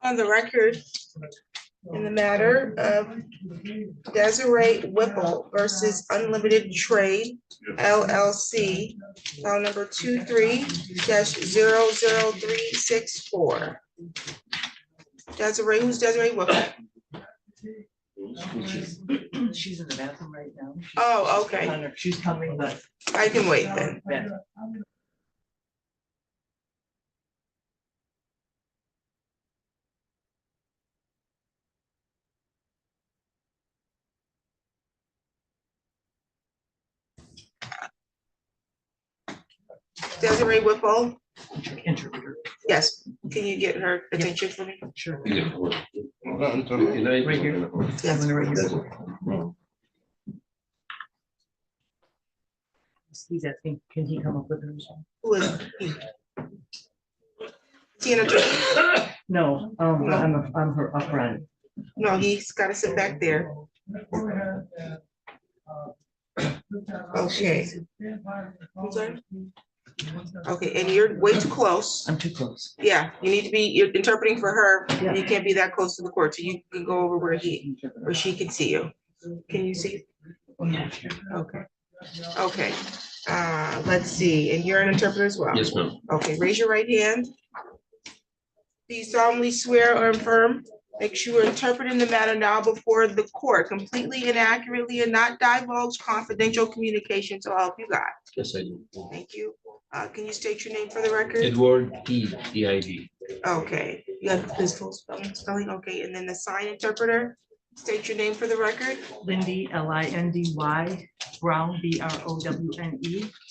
On the record in the matter of Desiree Whipple versus Unlimited Trade LLC, file number 23-00364. Desiree, who's Desiree Whipple? She's in the bathroom right now. Oh, okay. She's coming, but I can wait then. yeah. Desiree Whipple, Interpreter. yes, can you get her attention for me? Sure. Right here. Right here. Yes. Right here. He's asking, can he come up with her? Who is he? Is he an attorney? No, I'm her upfront. No, he's gotta sit back there. Okay. I'm sorry? Okay, and you're way too close. I'm too close. Yeah, you need to be, you're interpreting for her. Yeah. You can't be that close to the court, so you can go over where she can see you. Can you see? Yeah. Okay. Okay, let's see, and you're an interpreter as well? Yes, ma'am. Okay, raise your right hand. Do you solemnly swear or affirm that you are interpreting the matter now before the court completely and accurately and not divulge confidential communication to help you God? Yes, I do. Thank you. Can you state your name for the record? Edward E. D.I.D. Okay, you have this full spelling, okay, and then the sign interpreter, state your name for the record. Lindy, Lindy, Brown, Browne.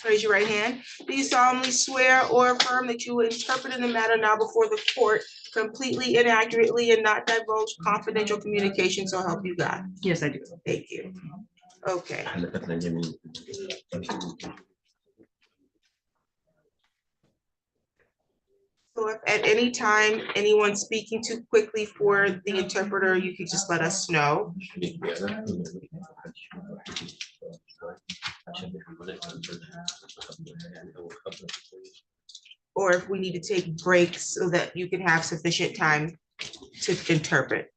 Raise your right hand. Do you solemnly swear or affirm that you will interpret in the matter now before the court completely and accurately and not divulge confidential communication, so help you God? Yes, I do. Thank you. Okay. So if at any time anyone's speaking too quickly for the interpreter, you could just let us know. Or if we need to take breaks so that you can have sufficient time to interpret.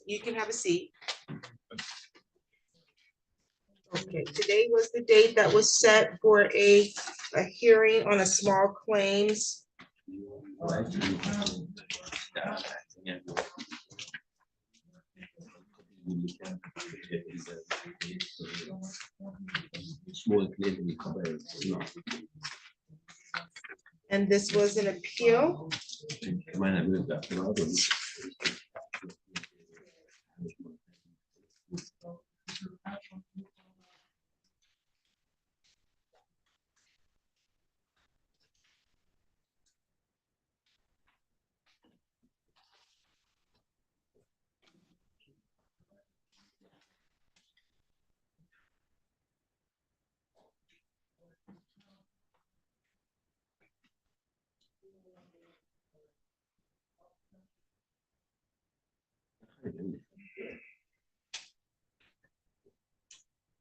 You can have a seat. Okay, today was the date that was set for a hearing on a small claims. And this was an appeal.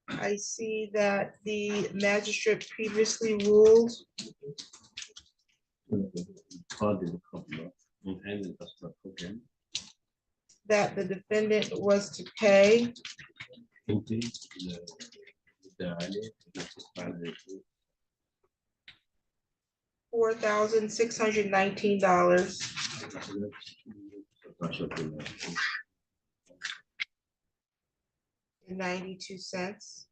I see that the magistrate previously ruled that the defendant was to pay $4,619 and 92 cents.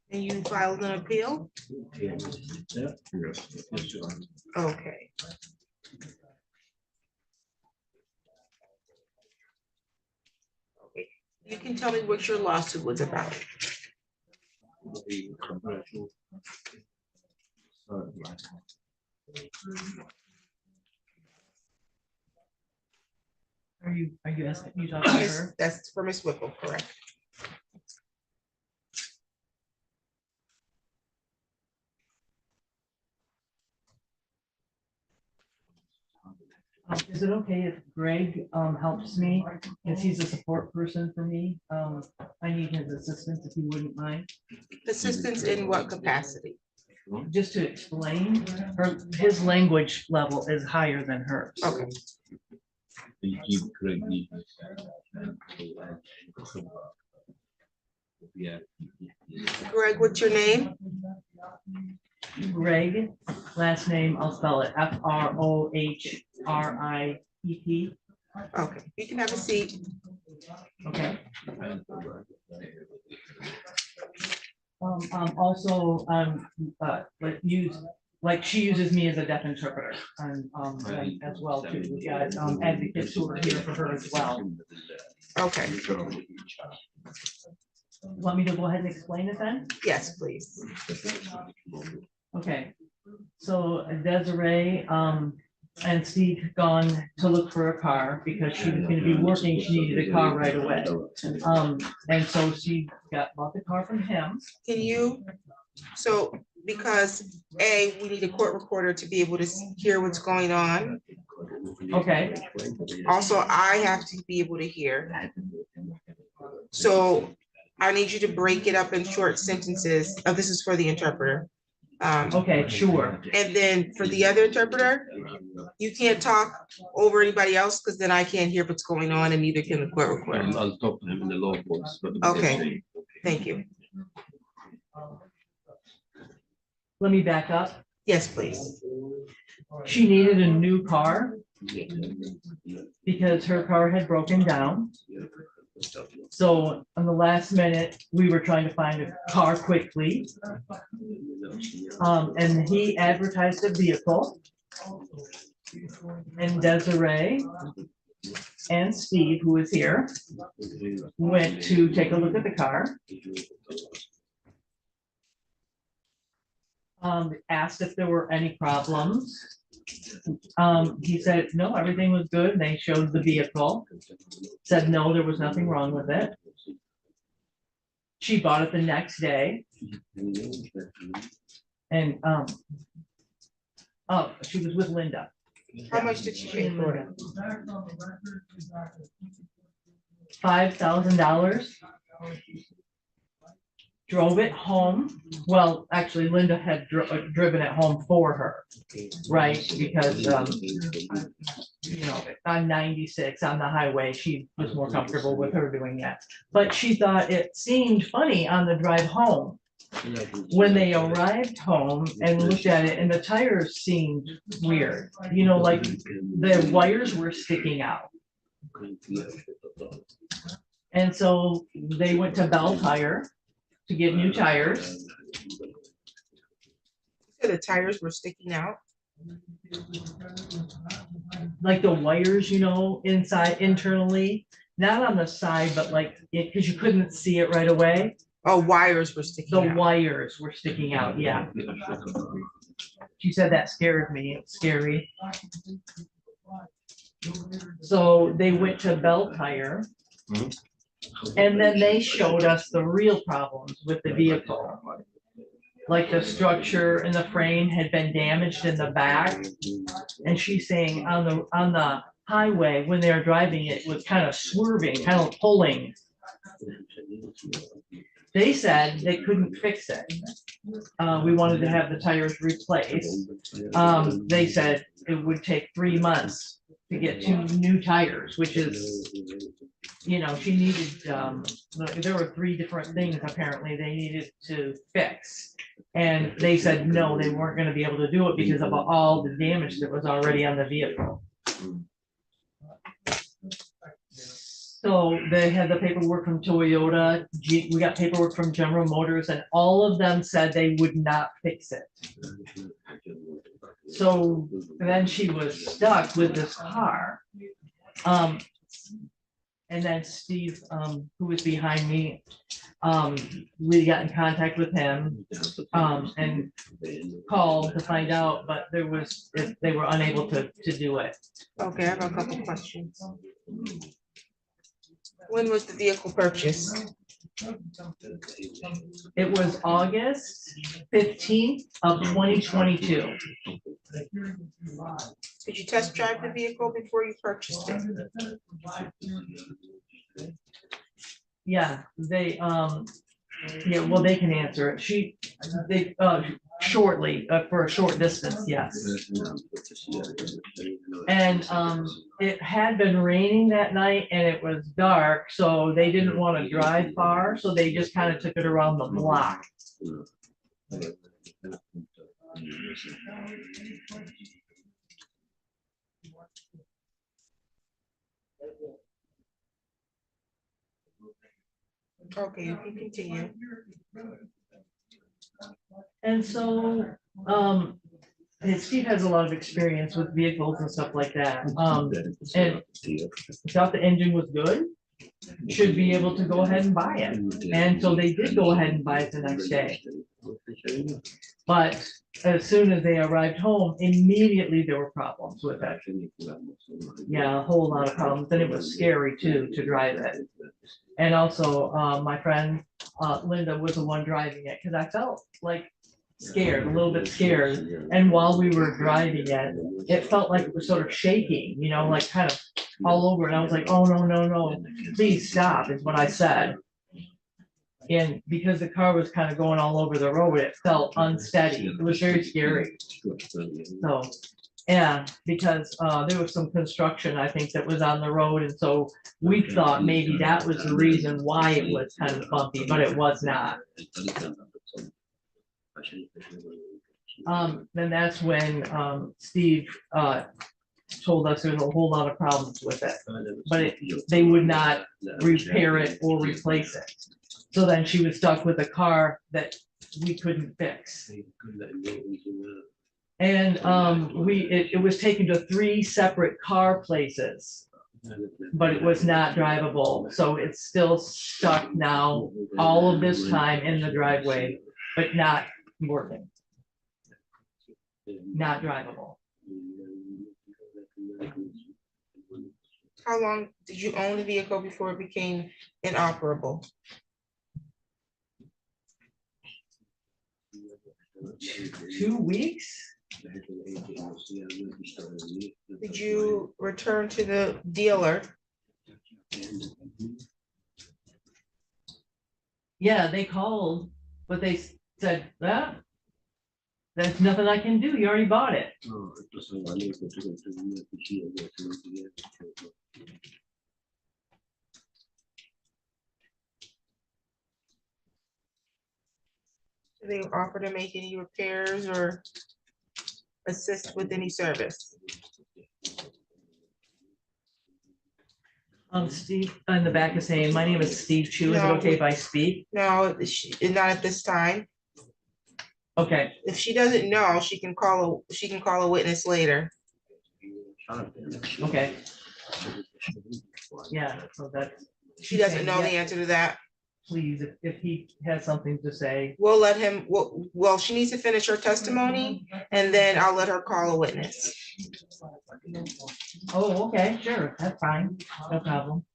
And you filed an appeal? Okay. Okay. You can tell me what your lawsuit was about. Are you asking, you talking to her? That's for Ms. Whipple, correct? Is it okay if Greg helps me, because he's a support person for me? I need his assistance if you wouldn't mind, Assistance in what capacity? just to explain. His language level is higher than hers. Okay, You keep Greg. Yeah. Greg, what's your name? Greg, last name, I'll spell it Frohriep. Okay, you can have a seat. Okay. Also, like she uses me as a deaf interpreter and as well too. We got advocates who are here for her as well. Okay, Want me to go ahead and explain it then? yes, please. Okay, so Desiree and Steve had gone to look for a car because she was gonna be working, she needed a car right away. And so she bought the car from him. Can you, so because A, we need a court recorder to be able to hear what's going on. Okay, Also, I have to be able to hear. So I need you to break it up in short sentences. Oh, this is for the interpreter. okay, sure. And then for the other interpreter, you can't talk over anybody else because then I can't hear what's going on and neither can the court recorder. I'll talk to him in the low voice. Okay. Thank you. Let me back up. Yes, please. She needed a new car because her car had broken down. So on the last minute, we were trying to find a car quickly. And he advertised a vehicle. And Desiree and Steve, who is here, went to take a look at the car. Asked if there were any problems. He said, no, everything was good. They showed the vehicle. Said, no, there was nothing wrong with it. She bought it the next day. And, oh, she was with Linda. How much did she pay for it? $5,000. Drove it home. Well, actually, Linda had driven it home for her, right? Because, you know, on 96 on the highway, she was more comfortable with her doing that. But she thought it seemed funny on the drive home. When they arrived home and looked at it, and the tires seemed weird, you know, like the wires were sticking out. And so they went to Bell Tire to get new tires. So the tires were sticking out? Like the wires, you know, inside internally, not on the side, but like it, because you couldn't see it right away. Oh, wires were sticking The out. wires were sticking out, yeah. She said that scared me. It's scary. So they went to Bell Tire. And then they showed us the real problems with the vehicle. Like the structure and the frame had been damaged in the back. And she's saying on the highway, when they were driving it, was kind of swerving, kind of pulling. They said they couldn't fix it. We wanted to have the tires replaced. They said it would take 3 months to get 2 new tires, which is, you know, she needed, there were 3 different things apparently they needed to fix. And they said, no, they weren't gonna be able to do it because of all the damage that was already on the vehicle. So they had the paperwork from Toyota, we got paperwork from General Motors, and all of them said they would not fix it. So then she was stuck with this car. And then Steve, who was behind me, we got in contact with him and called to find out, but they were unable to do it. Okay, I have a couple questions. When was the vehicle purchased? It was August 15th of 2022. Did you test drive the vehicle before you purchased it? Yeah, yeah, well, they can answer it. Shortly, for a short distance, yes. And, it had been raining that night and it was dark, so they didn't want to drive far, so they just kind of took it around the block. Okay, you can continue. And so, and Steve has a lot of experience with vehicles and stuff like that. And thought the engine was good, should be able to go ahead and buy it. And so they did go ahead and buy it the next day. But as soon as they arrived home, immediately there were problems with it. Yeah, a whole lot of problems. And it was scary too, to drive it. And also, my friend, Linda was the one driving it, because I felt like scared, a little bit scared. And while we were driving it, it felt like it was sort of shaking, you know, like kind of all over. And I was like, oh, no, no, no, please stop, is what I said. And because the car was kind of going all over the road, it felt unsteady. It was very scary. So, yeah, because there was some construction, I think, that was on the road. And so we thought maybe that was the reason why it was kind of bumpy, but it was not. Then that's when Steve told us there's a whole lot of problems with it, but they would not repair it or replace it. So then she was stuck with a car that we couldn't fix. And it was taken to 3 separate car places, but it was not drivable. So it's still stuck now, all of this time in the driveway, but not working. Not drivable. How long did you own the vehicle before it became inoperable? 2 weeks? Did you return to the dealer? Yeah, they called, but they said, ah, there's nothing I can do. You already bought it. Do they offer to make any repairs or assist with any service? Steve in the back is saying, my name is Steve Chu. Is it No. okay if I speak? No, not at this time. Okay, If she doesn't know, she can call a witness later. okay. Yeah, so that's. She doesn't know the answer to that. Please, if he has something to say. We'll let him, well, she needs to finish her testimony and then I'll let her call a witness. Oh, okay, sure, that's fine, no problem.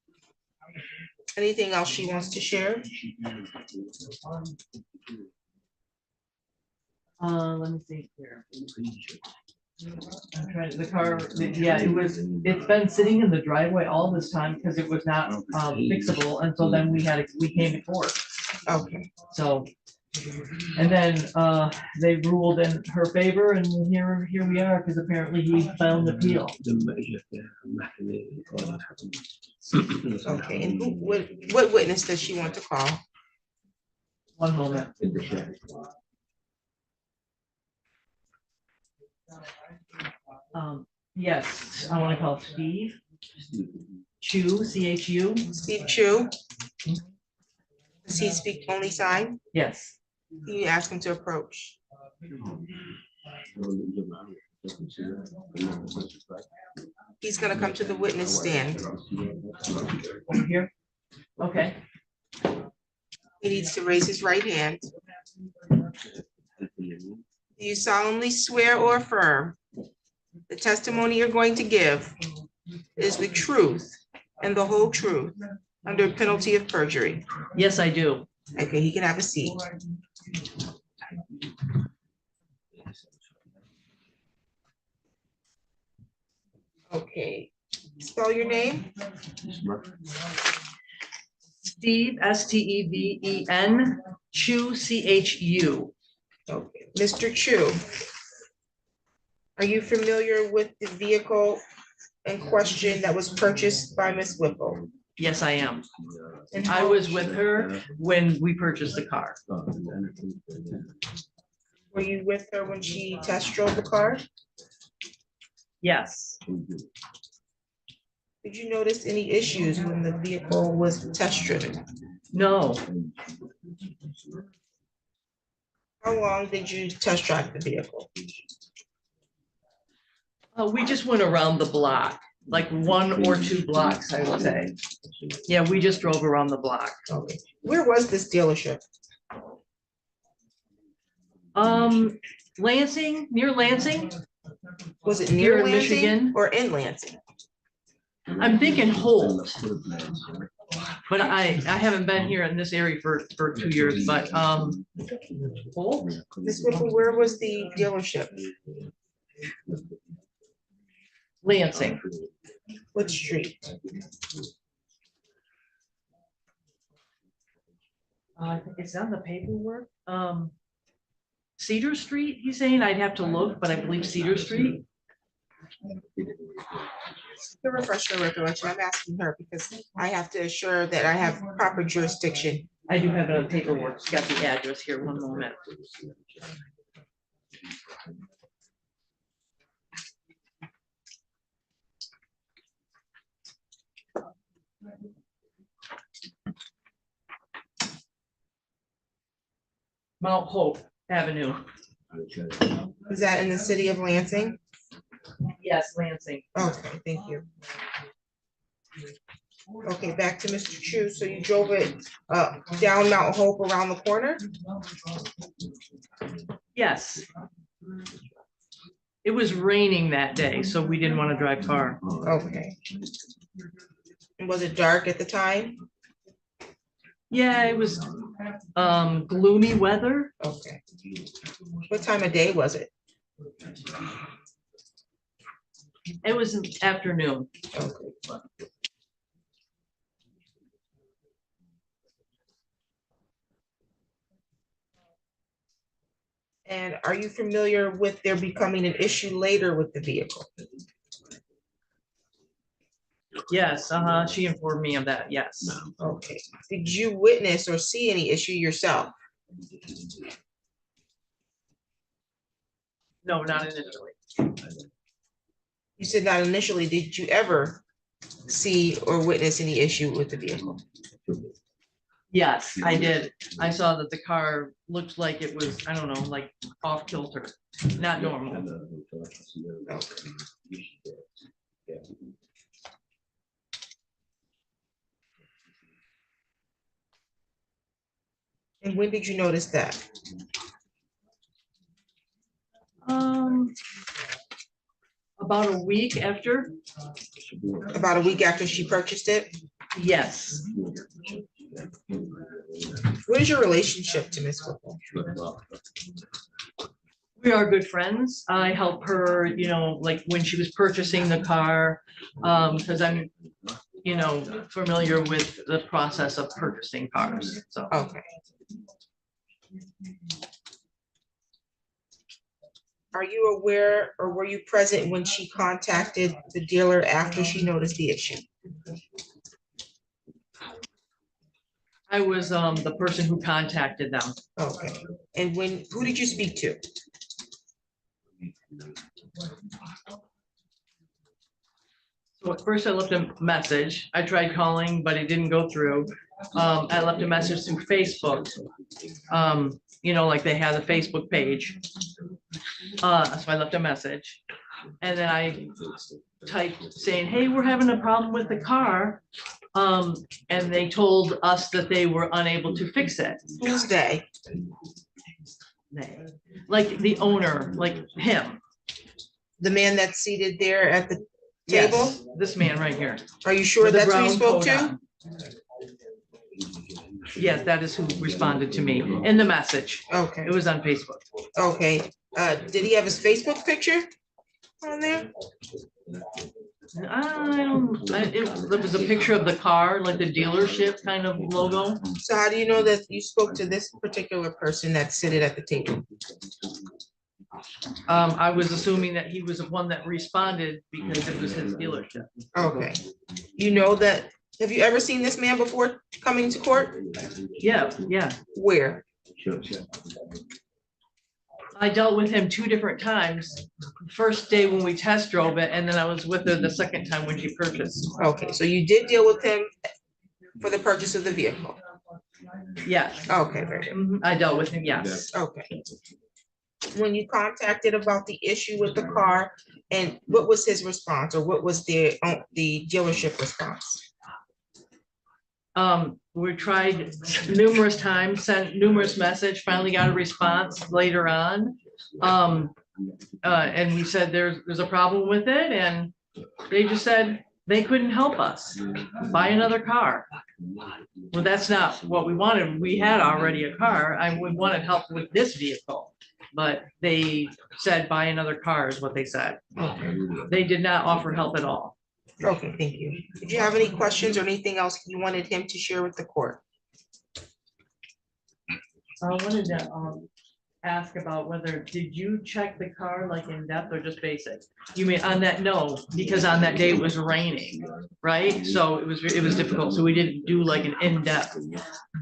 Anything else she wants to share? Let me see here. I'm trying to, the car, yeah, it's been sitting in the driveway all this time because it was not fixable, and so then we came to court. Okay. So, and then they ruled in her favor, and here we are, because apparently he filed an appeal. Okay, and what witness does she want to call? One moment. Yes, I want to call Steve Chu, C-H-U. Steve Chu. Does he speak only sign? Yes. You ask him to approach. He's gonna come to the witness stand. Over here. Okay. He needs to raise his right hand. Do you solemnly swear or affirm the testimony you're going to give is the truth and the whole truth under penalty of perjury? Yes, I do. Okay, he can have a seat. Okay, spell your name. Steve, Steven, Chu, Chu. Okay, Mr. Chu. Are you familiar with the vehicle in question that was purchased by Ms. Whipple? Yes, I am. And I how- was with her when we purchased the car. Were you with her when she test drove the car? Yes. Did you notice any issues when the vehicle was test driven? No, How long did you test drive the vehicle? we just went around the block, like 1 or 2 blocks, I would say. Yeah, we just drove around the block. Okay, where was this dealership? Lansing, near Lansing. Was it Here near in Lansing Michigan? or in Lansing? I'm thinking Holt, but I haven't been here in this area for 2 years, but, Holt? Ms. Whipple, where was the dealership? Lansing. What street? I think it's on the paperwork. Cedar Street, he's saying. I'd have to look, but I believe Cedar Street. To refresh your recollection, I'm asking her because I have to assure that I have proper jurisdiction. I do have it on paperwork. It's got the address here. One moment. Mount Hope Avenue. Is that in the city of Lansing? Yes, Lansing. Okay, thank you. Okay, back to Mr. Chu. So you drove it down Mount Hope around the corner? Yes. It was raining that day, so we didn't want to drive far. Okay. And was it dark at the time? Yeah, it was gloomy weather. Okay. What time of day was it? It was in afternoon. Okay. And are you familiar with there becoming an issue later with the vehicle? Yes, she informed me of that, yes. Okay. Did you witness or see any issue yourself? No, not initially. You said not initially. Did you ever see or witness any issue with the vehicle? Yes, I did. I saw that the car looked like it was, I don't know, like off kilter, not normal. And when did you notice that? About a week after, About a week after she purchased it? yes. What is your relationship to Ms. Whipple? We are good friends. I help her, you know, like when she was purchasing the car, because I'm, you know, familiar with the process of purchasing cars, so. Okay. Are you aware or were you present when she contacted the dealer after she noticed the issue? I was the person who contacted them. Okay. And who did you speak to? So at first I left a message. I tried calling, but it didn't go through. I left a message through Facebook. You know, like they have a Facebook page. So I left a message. And then I typed saying, hey, we're having a problem with the car. And they told us that they were unable to fix it. Who's they? Like the owner, like him. The man that's seated there at the table? Yes, this man right here. Are you sure With the that's who you brown spoke coat to? on. Yes, that is who responded to me in the message. Okay, It was on Facebook. okay. Did he have his Facebook picture on there? There was a picture of the car, like the dealership kind of logo. So how do you know that you spoke to this particular person that's seated at the table? I was assuming that he was the one that responded because it was his dealership. Okay. You know that, have you ever seen this man before coming to court? Yeah, yeah. Where? I dealt with him 2 different times. First day when we test drove it, and then I was with her the second time when she purchased. Okay, so you did deal with him for the purchase of the vehicle? Yes. Okay, very good. I dealt with him, yes. Okay. When you contacted about the issue with the car, and what was his response, or what was the dealership response? We tried numerous times, sent numerous message, finally got a response later on. And we said there's a problem with it, and they just said they couldn't help us. Buy another car. Well, that's not what we wanted. We had already a car. We wanted help with this vehicle, but they said buy another car is what they said. They did not offer help at all. Okay, thank you. Did you have any questions or anything else you wanted him to share with the court? I wanted to ask about whether, did you check the car like in depth or just basic? You mean on that? No, because on that day it was raining, right? So it was difficult. So we didn't do like an in-depth.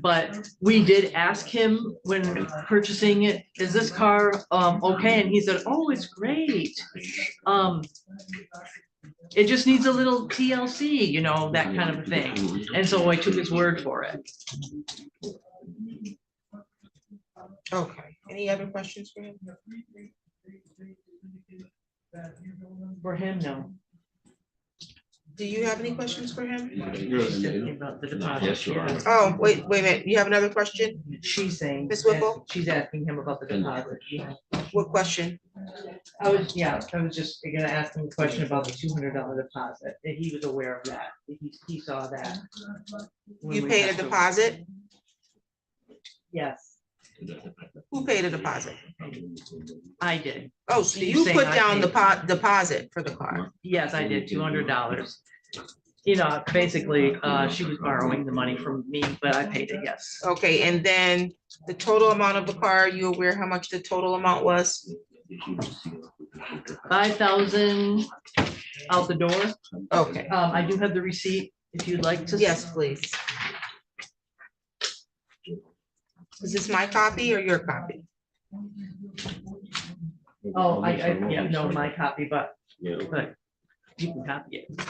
But we did ask him when purchasing it, is this car okay? And he said, oh, it's great. It just needs a little TLC, you know, that kind of a thing. And so I took his word for it. Okay, any other questions for him? For him, no. Do you have any questions for him? She's asking about the deposit. Yes, sure. Yeah. Oh, wait a minute, you have another question? She's saying. Ms. Whipple? She's asking him about the deposit. Yeah. What question? I was just gonna ask him a question about the $200 deposit. And he was aware of that. He saw that. when You we paid a talked to him. deposit? Yes, Who paid a deposit? I did. Oh, so She's you saying put I down the paid. deposit for the car? Yes, I did, $200. You know, basically, she was borrowing the money from me, but I paid it, yes. Okay, and then the total amount of the car, are you aware how much the total amount was? 5,000 out the door. Okay, I do have the receipt if you'd like to. yes, please. Is this my copy or your copy? Oh, yeah, no, my copy, but you can copy it.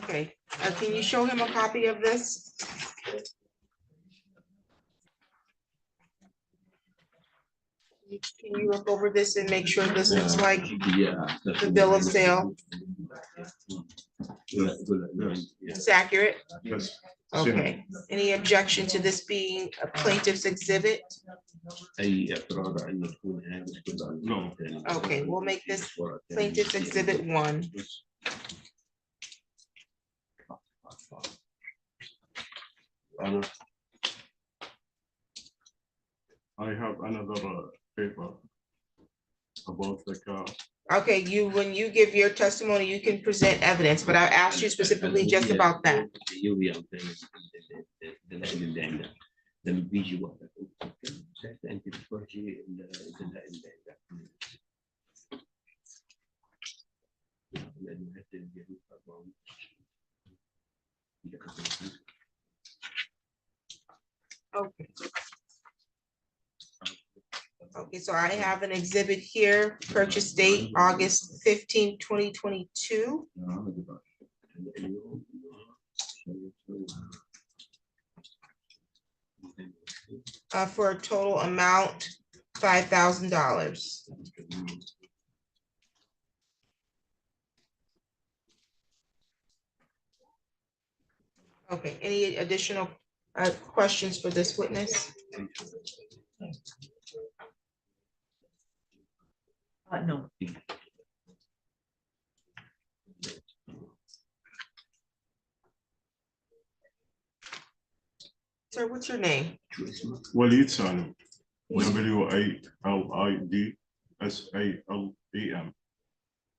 Okay, can you show him a copy of this? Can you look over this and make sure this looks like the bill of sale? It's accurate? Yes. Okay, any objection to this being a plaintiff's exhibit? No. Okay, we'll make this plaintiff's exhibit 1. I have another paper about the car. Okay, when you give your testimony, you can present evidence, but I asked you specifically just about that. أنت بتفرجي Okay. Okay, so I have an exhibit here, purchase date, August 15, 2022. For a total amount, $5,000. Okay, any additional questions for this witness? No. Sir, what's your name? Walid Salim. WALID SALEM.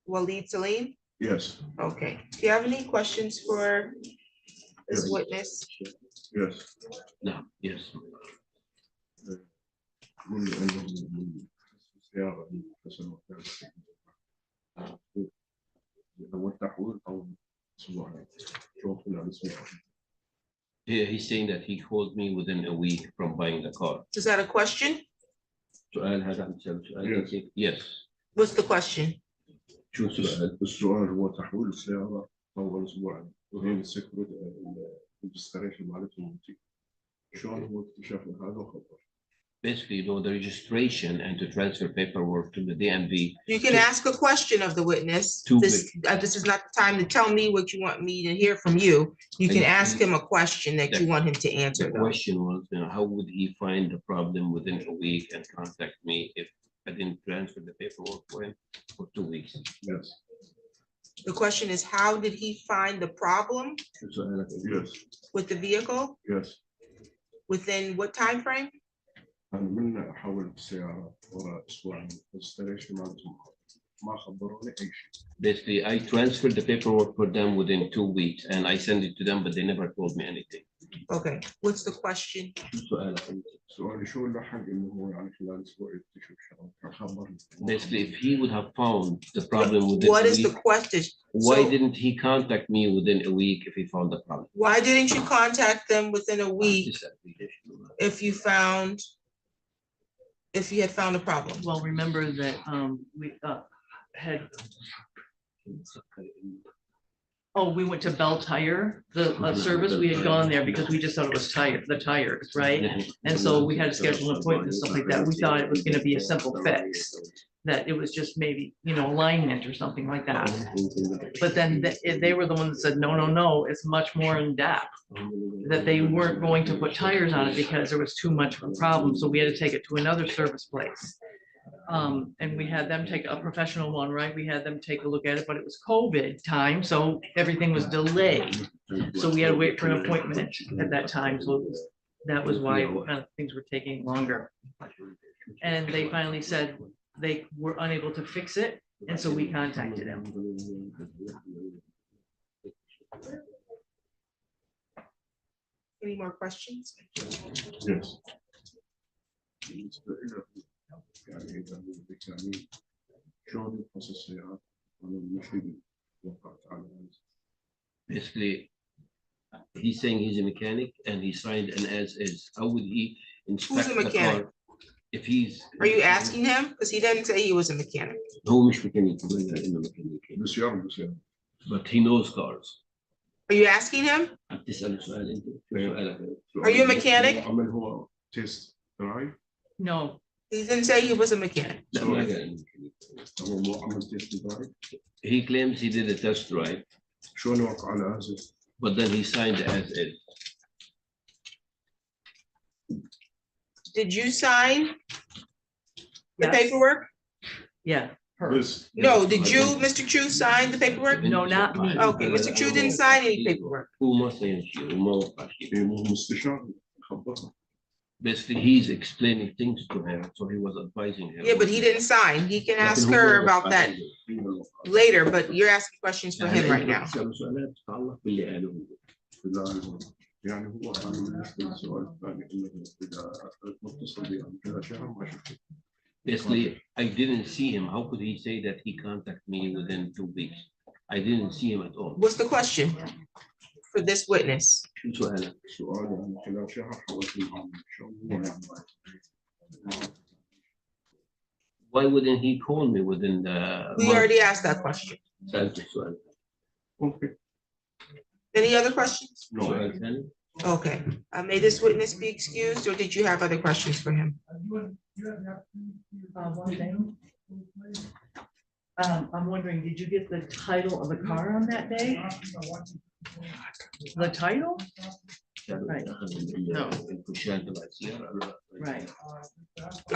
Walid Salim? Yes, Okay, do you have any questions for this witness? yes. نعم yes. قول إنه من السيارة هو التحويل أو أسبوعين. شوف الأسبوع. He's saying that he called me within a week from buying the car. Is that a question? سؤال هذا عم تسأل سؤال. Yes. What's the question? شو السؤال هو تحويل السيارة أول أسبوعين وهي السكيورتي الريجستريشن مالتهم شلون هو اكتشاف هذا وخبر. Basically, you know, the registration and to transfer paperwork to the DMV. You can ask a question of the witness. This is not the time to tell me what you want me to hear from you. You can ask him a question that you want him to answer. The question was, you know, how would he find the problem within a week and contact me if I didn't transfer the paperwork for him for 2 weeks? Yes. The question is, how did he find the problem Yes. with the vehicle? Yes. Within what time frame? أنا من حولت السيارة ورا أسبوعين registration مالتهم ما خبروني أي شيء. Basically, I transferred the paperwork for them within 2 weeks and I sent it to them, but they never told me anything. Okay, what's the question? سؤالي شو اللي حق إنه هو يعني خلال أسبوع يكتشف شغلة خبرني. Basically, if he would have found the problem within What a is the week, question? why So- didn't he contact me within a week if he found the problem? Why didn't you contact them within a week if you had found a problem? Well, remember that we had, we went to Bell Tire, the service. We had gone there because we just thought it was the tires, right? And so we had to schedule an appointment and stuff like that. We thought it was gonna be a simple fix, that it was just maybe, you know, alignment or something like that. But then they were the ones that said, no, it's much more in depth. That they weren't going to put tires on it because there was too much of a problem, so we had to take it to another service place. And we had them take a professional one, right? We had them take a look at it, but it was COVID time, so everything was delayed. So we had to wait for an appointment at that time, so that was why things were taking longer. And they finally said they were unable to fix it, and so we contacted him. Any more questions? Yes. يعني إذا بدك يعني شلون يفحص السيارات أنا المشي وقعت على Basically, he's saying he's a mechanic and he signed an as-is. How would he inspect Who's a the mechanic? car if he's? Are you asking him? Because he didn't say he was a mechanic. هو مش ميكانيكي إنه ميكانيكي. بسيارة. But he knows cars. Are you asking him? عم تسأله سؤال أنت؟ Are you a mechanic? عمل هو test drive. No, He didn't say he was a mechanic. لا ما قال هو مو عمل test drive. He claims he did a test drive. شلون وقع على أساس؟ But then he signed as is. Did you sign the Yes. paperwork? yeah, her. Yes. No, did you, Mr. Chu, sign the paperwork? No, not me. Okay, Mr. Chu didn't sign any paperwork. هو ما صين شيء وما وقع شيء. مو مستشار خبرها. Basically, he's explaining things to her, so he was advising her. Yeah, but he didn't sign. He can ask her about that later, but you're asking questions for him right now. يعني هو كان بالنسبة للسؤال الثاني إنه إذا متصل بأمر كذا شهر ما شفته. Basically, I didn't see him. How could he say that he contacted me within 2 weeks? I didn't see him at all. What's the question for this witness? شو سؤالك؟ السؤال من خلال شهر حاولت معه Why wouldn't he call me within the We month? already asked that question. سألت السؤال. Any other questions? سؤال ثاني؟ Okay, may this witness be excused, or did you have other questions for him? One thing. I'm wondering, did you get the title of the car on that day? The title? Right. No. Right.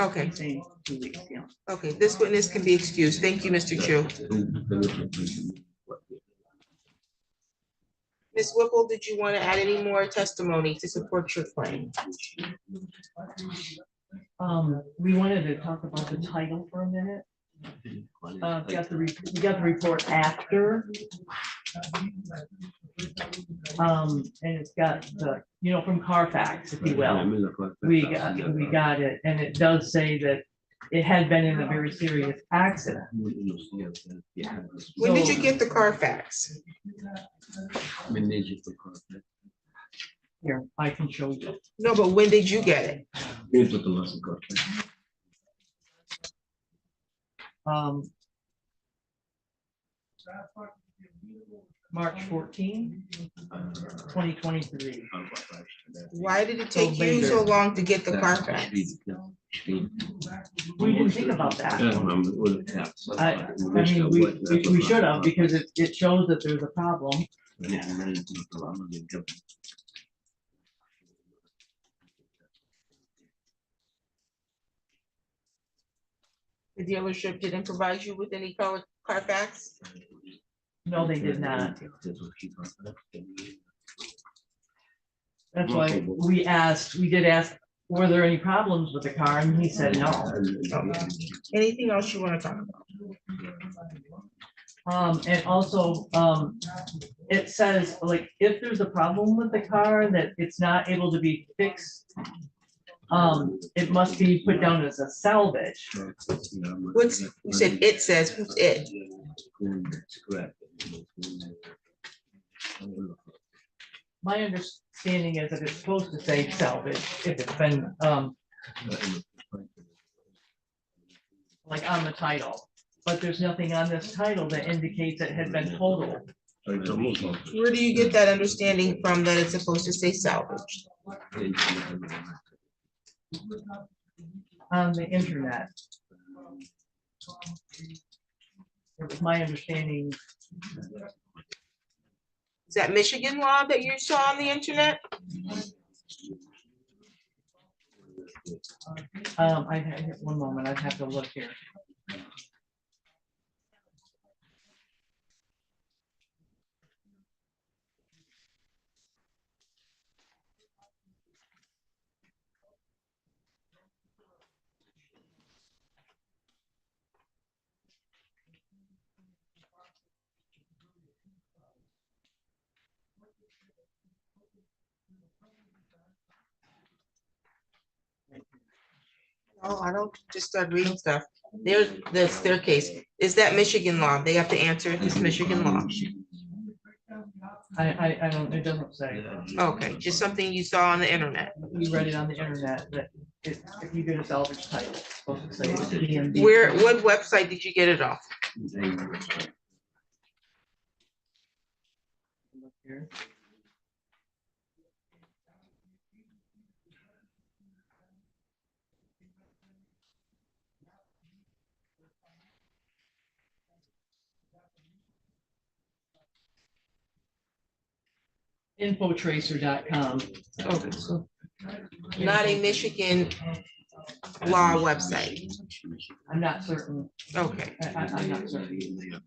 Okay, Saying 2 weeks, yeah. okay, this witness can be excused. Thank you, Mr. Chu. Ms. Whipple, did you want to add any more testimony to support your claim? We wanted to talk about the title for a minute. We got the report after. And it's got the, from Carfax, if you will. We got it, and it does say that it had been in a very serious accident. When did you get the Carfax? Here, I can show you. No, but when did you get it? March 14, 2023. Why did it take you so long to get the Carfax? We didn't think about that. I mean, we should have, because it shows that there's a problem. The dealership didn't provide you with any Carfax? No, they did not. That's why we did ask, were there any problems with the car? And he said no. Okay. Anything else you want to talk about? And also, it says, like, if there's a problem with the car that it's not able to be fixed, it must be put down as a salvage. What's, you said it says, who's it? My understanding is that it's supposed to say salvage if it's been, like on the title, but there's nothing on this title that indicates it had been totaled. Where do you get that understanding from, that it's supposed to say salvage? On the internet. It was my understanding. Is that Michigan law that you saw on the internet? I had, one moment, I'd have to look here. Oh, I don't just start reading stuff. That's their case. Is that Michigan law? They have to answer if it's Michigan law. I don't, it doesn't say. Okay, just something you saw on the internet. We read it on the internet that if you get a salvage title, it's supposed to say it's DMV. What website did you get it off? Look here. Infotracer.com. Okay, so not a Michigan law website. I'm not certain. Okay, I'm not certain.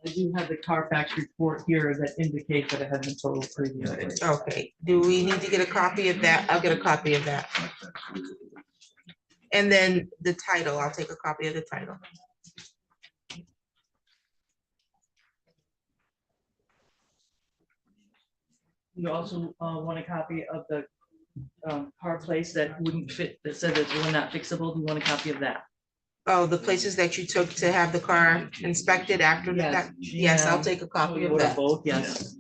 I do have the Carfax report here that indicates that it has been totaled previously. okay. Do we need to get a copy of that? I'll get a copy of that. And then the title, I'll take a copy of the title. you also want a copy of the car place that wouldn't fit, that said that they were not fixable? Do you want a copy of that? Oh, the places that you took to have the car inspected after the fact? Yes, I'll take a Oh, copy you of order that. both, yes.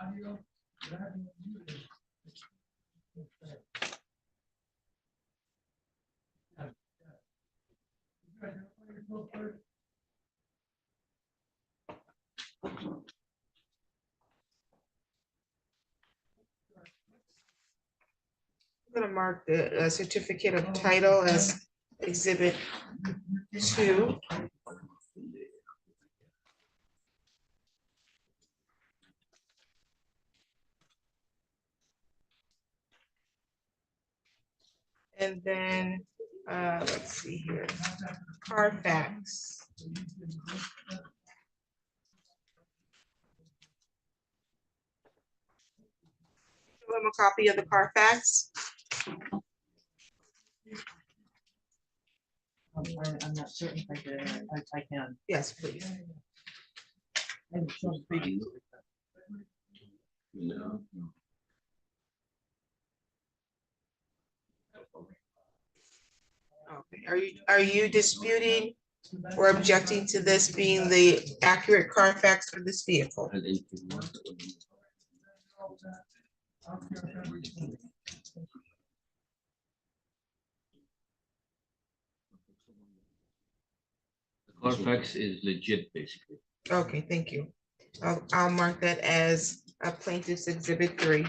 I'm gonna mark the certificate of title as exhibit 2. And then, let's see here, Carfax. Give them a copy of the Carfax. I'm not certain if I did, I can. Yes, please. I haven't shown previews. No. Okay, are you disputing or objecting to this being the accurate Carfax for this vehicle? Carfax is legit, basically. Okay, thank you. I'll mark that as a plaintiff's exhibit 3.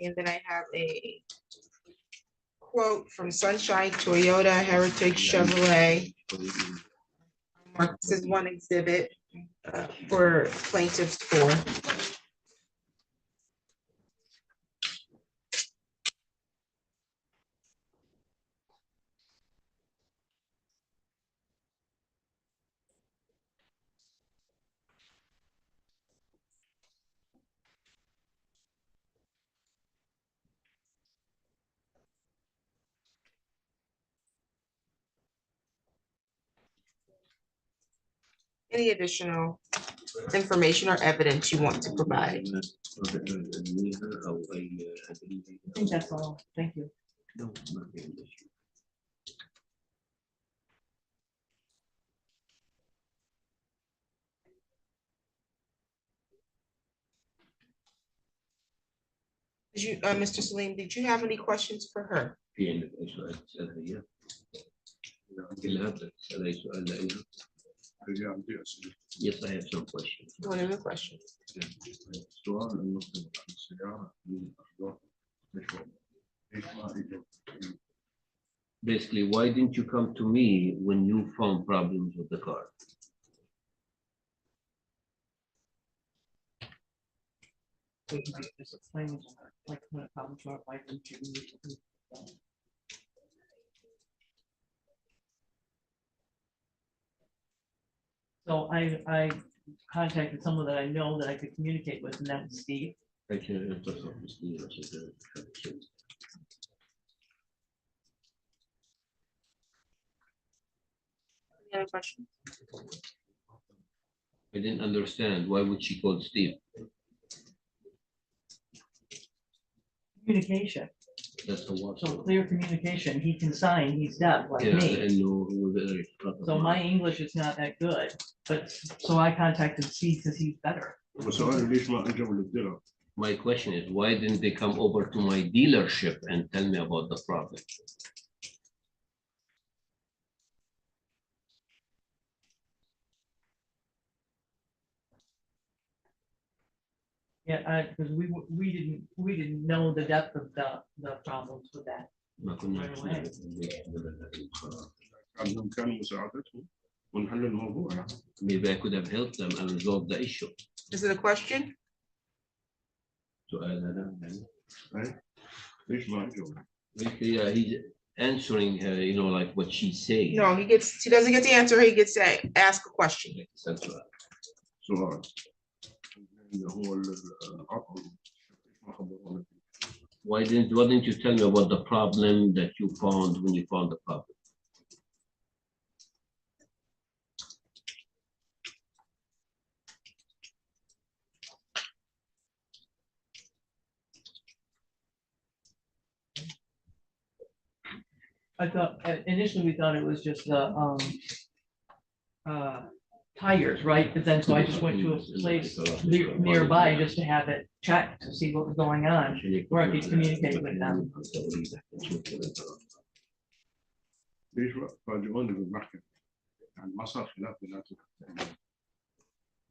And then I have a quote from Sunshine Toyota Heritage Chevrolet. Mark this as one exhibit for plaintiffs 4. Any additional information or evidence you want to provide? I think that's all. Thank you. Did you, Mr. Salim, did you have any questions for her? Yes, I have some questions. What are the questions? السؤال انه السياره من الأخضر مشروع. ايش ما في Basically, why didn't you come to me when you found problems with the car? We can just explain, like, when it comes to our life insurance. So I contacted someone that I know that I could communicate with, and that's Steve. I can اتصل بسنين عشان Any other questions? I didn't understand. Why would she call Steve? Communication, That's the one. so clear communication, he can sign, he's deaf like Yeah, me. لأنه هو بيقدر يتخاطب So my معك. English is not that good, but, so I contacted Steve because he's better. وسؤال ليش ما اجوا للدرع؟ My question is, why didn't they come over to my dealership and tell me about the problem? Yeah, because we didn't know the depth of the problems with that. ما كنا نعرف. عندهم كان مساعدتهم ونحل الموضوع يعني. Maybe I could have helped them and resolved the issue. Is it a question? سؤال هذا يعني. ليش ما اجوا؟ Yeah, he's answering her, you know, like what she's saying. No, he doesn't get the answer, he gets to ask a question. That's right. سؤال اللي هو العطل ما خبرونا. Why didn't you tell me about the problem that you found when you found the problem? I thought, initially we thought it was just the, tires, right? But then, so I just went to a place nearby just to have it checked to see what was going on, where I could communicate with them. ليش فاجئوني بالمحكمة؟ يعني ما صار خلاف بيناتهم.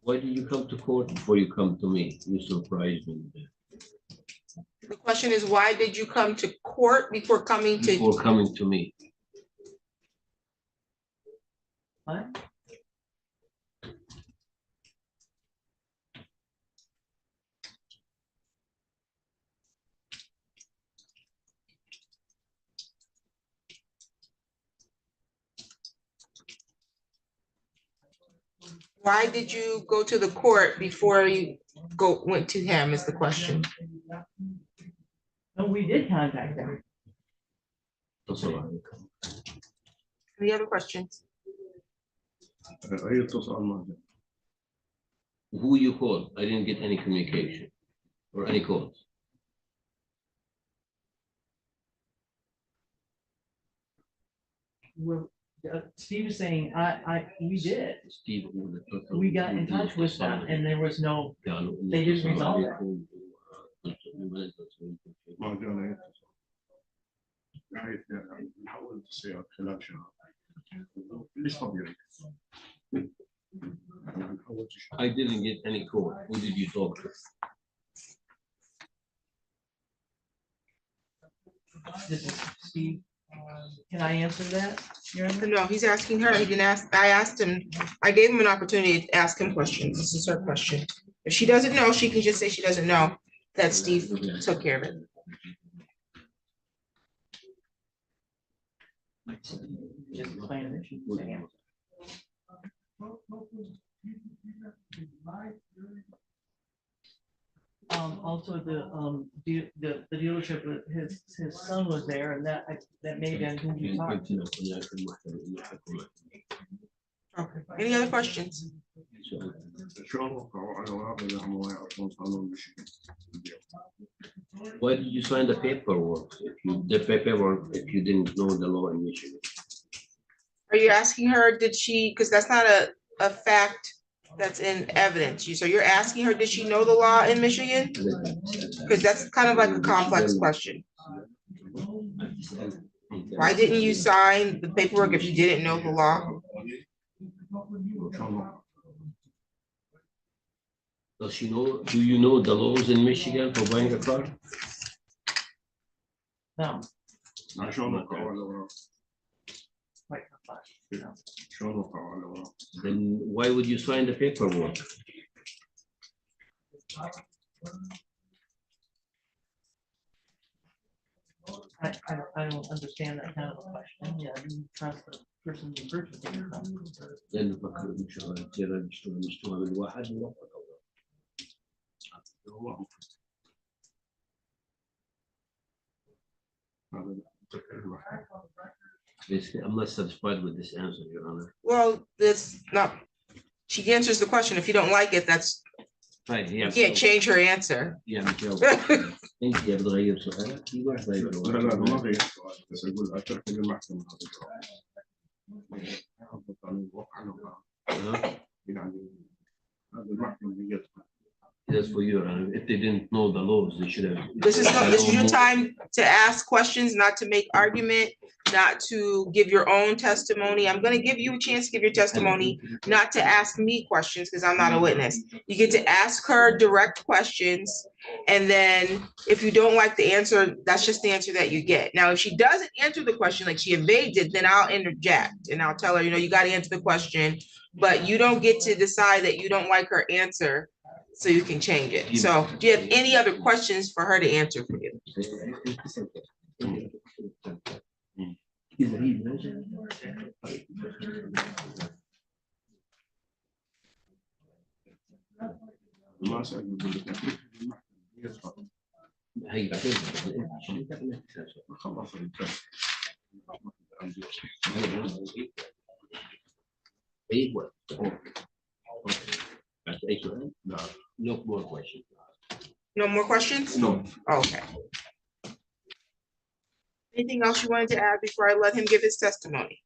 Why did you come to court before you come to me? You surprised me. The question is, why did you come to court before coming to? Before coming to me. What? Why did you go to the court before you went to him is the question. No, we did contact them. Any other questions? أي اتصال ما جاء. Who you called? I didn't get any communication or any calls. Steve is saying, we did. Steve, We got in touch with them and there was no, they didn't resolve it. ما جانا أي اتصال. بحيث يعني نحول السيارة خلال شهر. ليش طبيعي؟ I didn't get any call. Who did you talk to? This is Steve. Can I answer that? Your Honor? No, he's asking her. He didn't ask. I asked him. I gave him an opportunity to ask him questions. This is her question. If she doesn't know, she can just say she doesn't know that Steve took care of it. Just explain that she's saying. Also the dealership, his son was there and that may have been who we talked to. Okay. Any other questions? شلون وقعوا على ورق إذا هم ما يعرفون قانون ميشيغان؟ Why did you sign the paperwork if you didn't know the law in Michigan? Are you asking her, did she, because that's not a fact that's in evidence. So you're asking her, did she know the law in Michigan? Because that's kind of like a complex question. Why didn't you sign the paperwork if you didn't know the law? شلون وقعوا؟ Does she know, do you know the laws in Michigan for buying a car? No. شلون وقعوا على ورق؟ quite complex, no. شلون وقعوا على ورق؟ Then why would you sign the paperwork? I don't understand that kind of a question. Yeah, you trust the person you purchasing from. لأنه فكر إن شاء الله كثير نشتغل من واحد موفق. Basically, I'm not satisfied with this answer, Your Honor. Well, this not, she answers the question. If you don't like it, that's, Right, you yeah. can't change her answer. يعني جاوب. أنت بتغير سؤالك؟ في واحد غير لا لا ما غير سؤال بس اقول اترك للمحكمه هذا يعني هذا المحكمه هي That's for you, Your Honor. If they didn't know the laws, they should have. This is your time to ask questions, not to make argument, not to give your own testimony. I'm gonna give you a chance to give your testimony, not to ask me questions, because I'm not a witness. You get to ask her direct questions, and then if you don't like the answer, that's just the answer that you get. Now, if she doesn't answer the question, like she evades it, then I'll interject and I'll tell her, you know, you gotta answer the question, but you don't get to decide that you don't like her answer, so you can change it. So do you have any other questions for her to answer for you? ما سأل يقول هي خلاص أيوة. That's a question. لا No more questions. No more questions? No. Okay. Anything else you wanted to add before I let him give his testimony?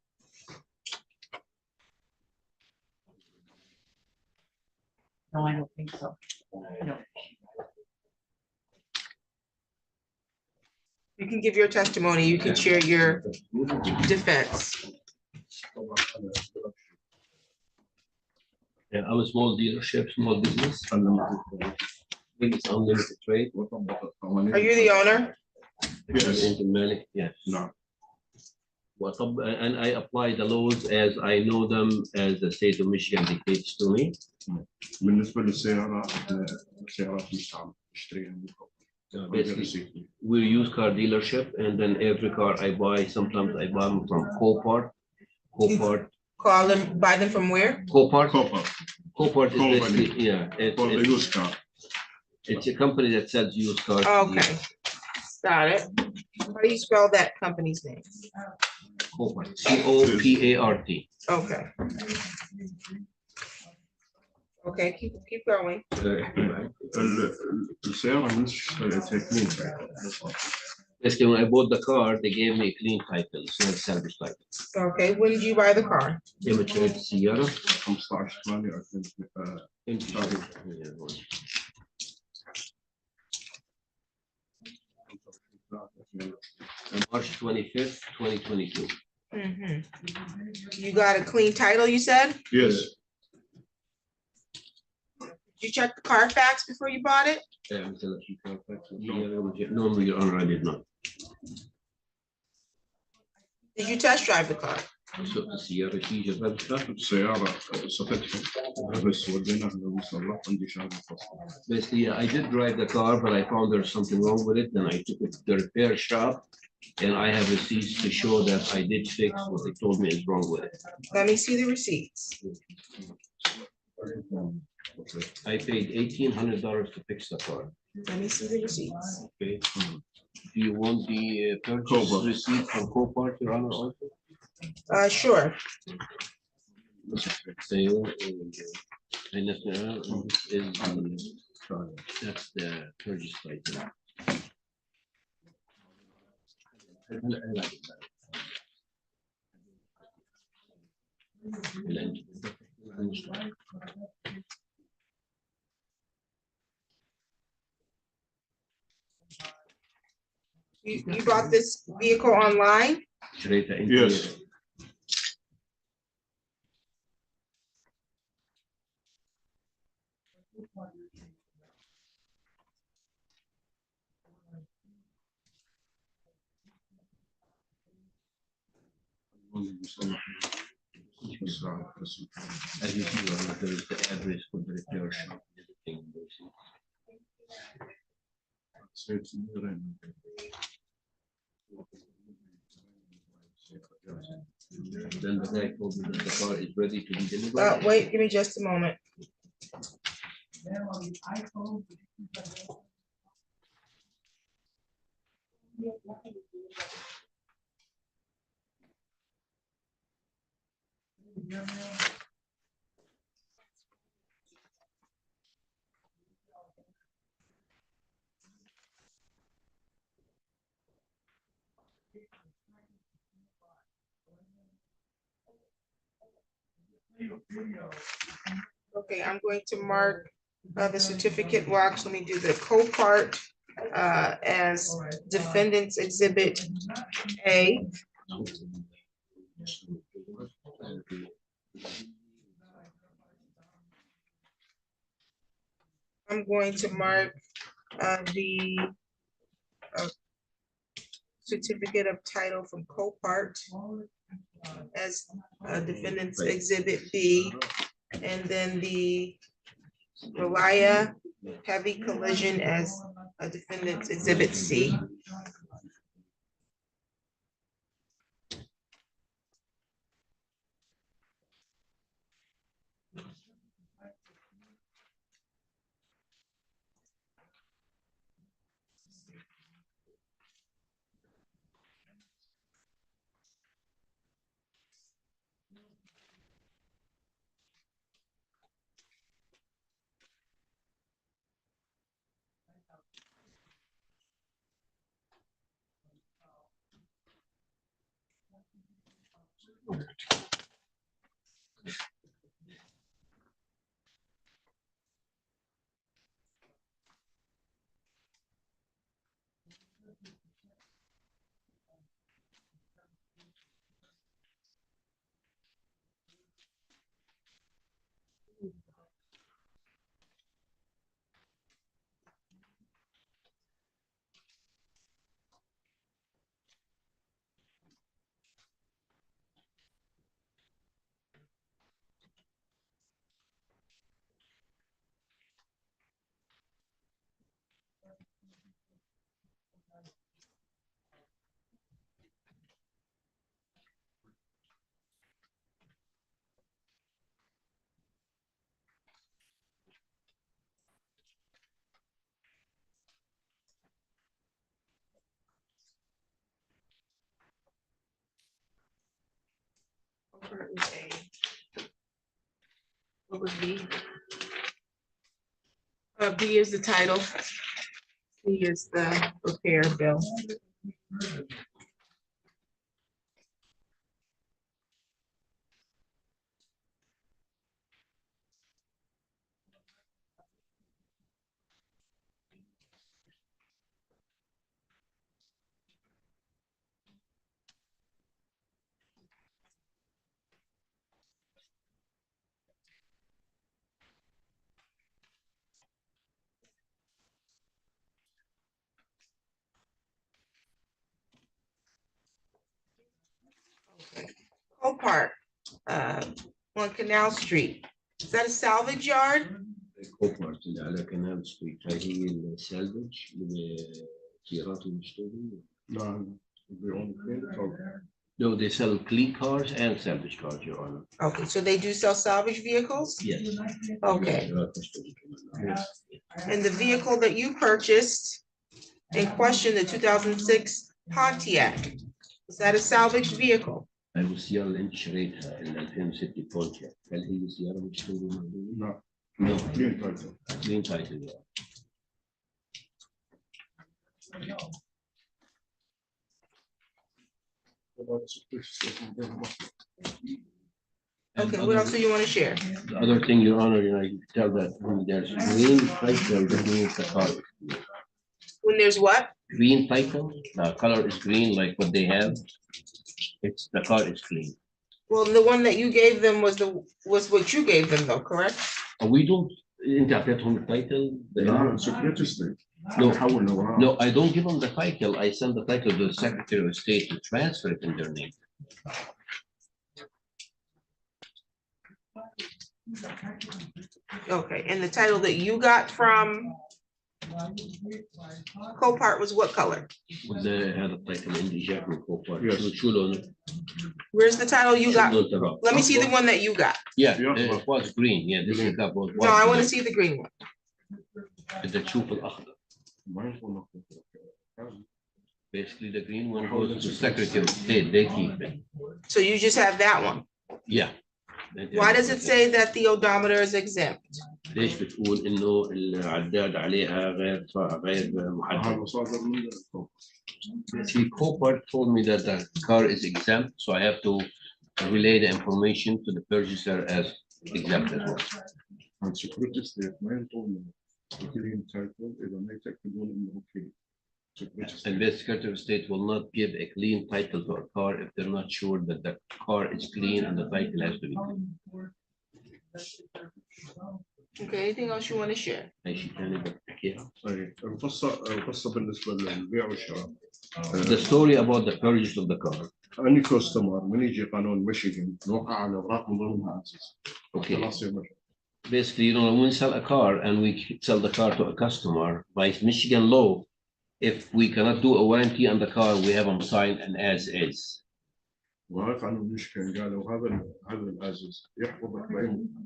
No, I don't think so. No. You can give your testimony, you can share your defense. Yeah, I'm a small dealership, small business. It's unlimited trade. Are you the owner? Yes. Into Malik, yes. نعم. And I apply the laws as I know them as the state of Michigan dictates to me. بالنسبة للسيارة السيارات مستعملة نشتريها من Basically, we're used car dealership, and then every car I buy, sometimes I buy them from Copart. Call them, buy them from where? Copart كوبر is basically, yeah, for the used car. it's a company that sells used cars. Okay, got it. How do you spell that company's name? Copart, C-O-P-A-R-T. Okay. Okay, keep going. السيارة مش تكمين. Basically, when I bought the car, they gave me a clean title, it's not a salvage title. Okay, when did you buy the car? Immature سيارة 15/8/2000. March 25th, 2022. Mhm. You got a clean title, you said? Yes. Did you check the Carfax before you bought it? No, Your Honor, I did not. Did you test drive the car? السيارة شيء جربتها. السيارة صفتها بس وديناها للمصلح عندي شهادة فصل. Basically, I did drive the car, but I found there's something wrong with it. Then I took it to the repair shop, and I have receipts to show that I did fix what they told me is wrong with it. Let me see the receipts. I paid $1,800 to fix the car. Let me see the receipts. Okay. Do you want the purchase Copart. receipt from Copart, Your Honor, also? Sure. Sale and that's that's the purchase price. You bought this vehicle online? شريتها انت. Yes. As you see, there is the address for the repair shop. Everything. Then the guy told me that the car is ready to be delivered. Wait, give me just a moment. Okay, I'm going to mark the certificate box. Let me do the co-part as defendant's exhibit A. I'm going to mark the certificate of title from co-part as defendant's exhibit B, and then the Relia heavy collision as a defendant's exhibit C. What was B? B is the title. C is the repair bill. Copart, on Canal Street. Is that a salvage yard? الكوبرت اللي على كنال ستريت هذه السالفج للسيارات المشترية. لا بيعون clean car. No, they sell clean cars and salvage cars, Your Honor. Okay, so they do sell salvage vehicles? Yes. Okay, سيارات مشترية كمان. Yes. and the vehicle that you purchased in question, the 2006 Pontiac, is that a salvaged vehicle? السيارة اللي أنت شريتها ال 2006 بونتياك هل هي سيارة مشترية موجودة؟ لا No. clean title. Clean title. Yeah. Okay, what else do you want to share? The other thing, Your Honor, you know, you can tell that when there's green title, that means the car. When there's what? Green title, the color is green like what they have. It's the car is clean. Well, the one that you gave them was what you gave them though, correct? We don't. أنت أعطيتهم التايتل. لا secretary state. No. حول لورا. No, I don't give them the title. I send the title to the Secretary of State to transfer it in their name. Okay, and the title that you got from Copart was what color? وده هذا التايتل عندي جاك من كوبر Yes. شو لونه؟ Where's the title you شو got? لون ترى؟ Let me see the one that you got. Yeah, Yeah. it was green. Yeah, this is that was. No, I want to see the green one. بدك تشوف الأخضر. ما يكون Basically, the green one goes to Secretary of State. They keep it. So you just have that one. Yeah. Why does it say that the odometer is exempt? ليش بتقول إنه العداد عليها غير محدد؟ هذا صادر من See, Copart told me that the car is exempt, so I have to relay the information to the purchaser as exempt as well. عن سكيورتي ستيت ما ينطون الكلين تايتل اذا ما يتاكدون انه اوكي. And the Secretary of State will not give a clean title to a car if they're not sure that the car is clean and the title has to be clean. Okay, anything else you want to share? أي شيء ثاني بدك تحكيها؟ القصه بالنسبه للبيع والشراء. The story about the purchase of the car. اني كاستمر من يجي قانون ميشيغان نوقع على اوراق من ضمنها اساس. Okay. خلاص يا باشا. Basically, you know, when we sell a car and we sell the car to a customer, by Michigan law, if we cannot do a warranty on the car, we have them sign an as is. وهذا قانون ميشيغان قالوا هذا الازز يحفظك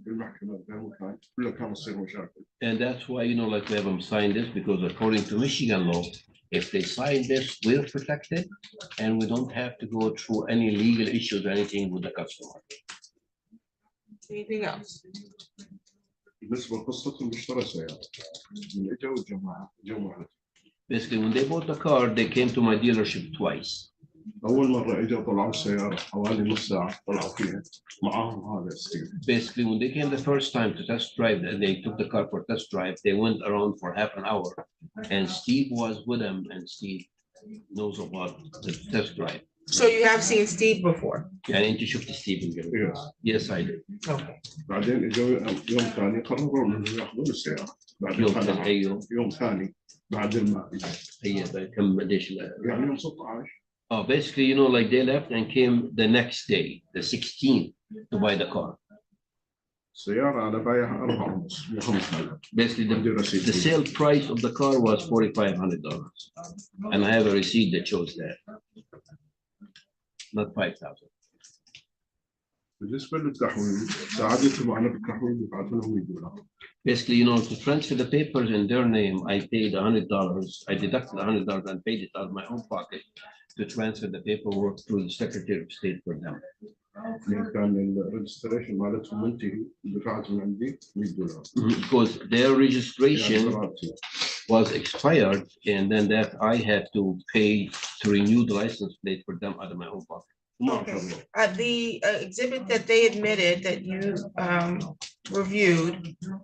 في المحكمه بأي مكان كله كان يصير مشاكل. And that's why, you know, like we have them sign this because according to Michigan law, if they sign this, we're protected and we don't have to go through any legal issues or anything with the customer. Anything else? بالنسبه لقصتهم اشترى سياره من اجوا الجماعه Basically, when they bought the car, they came to my dealership twice. اول مره اجوا طلعوا السياره حوالي نص ساعه طلعوا فيها معاهم هذا ستيف. Basically, when they came the first time to test drive, they took the car for test drive. They went around for half an hour, and Steve was with them, and Steve knows about the test drive. So you have seen Steve before? يعني أنت شفت ستيفن قبل؟ Yes. Yes, I did. Okay. بعدين اجوا يوم ثاني قرروا انهم ياخذون السياره بعد يوم الخدمة. ثاني أي يوم؟ يوم ثاني بعد الماء هي كم قديش؟ يعني يوم 16. Oh, basically, you know, like they left and came the next day, the 16th, to buy the car. السياره انا بايعها 4.5 مو 5000. Basically, عندي the رصيد. sale price of the car was $4,500, and I have a receipt that shows that, not 5,000. بالنسبه للتحويل ساعدتهم انا بالتحويل دفعت لهم $100. Basically, you know, to transfer the papers in their name, I paid $100. I deducted $100 and paid it out of my own pocket to transfer the paperwork to the Secretary of State for them. كان الريجستريشن مالتهم منتهي دفعت من عندي $100. Because their registration was expired, and then that I had to pay to renew the license plate for them out of my own pocket. Okay. The exhibit that they admitted that you reviewed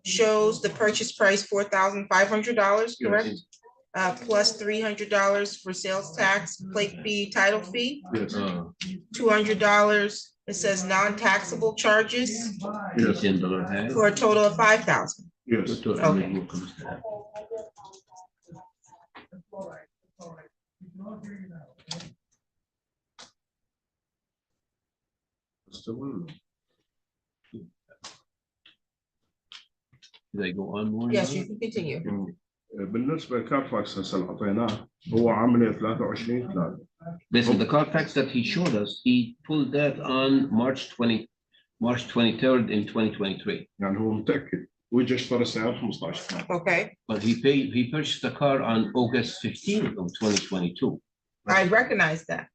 shows the purchase price $4,500, correct? Plus $300 for sales tax, plate fee, title fee, Yes. $200. It says non-taxable charges Yes. for a total of $5,000. Yes. Okay. Did I go on more? Yes, you can continue. بالنسبه لكارفاكس هسه اعطيناه هو عامل 23/3. Basically, the Carfax that he showed us, he pulled that on March 23rd in 2023. يعني هو متاكد وجا اشترى السياره 15. Okay, But he purchased the car on August 15th of 2022. I recognize that.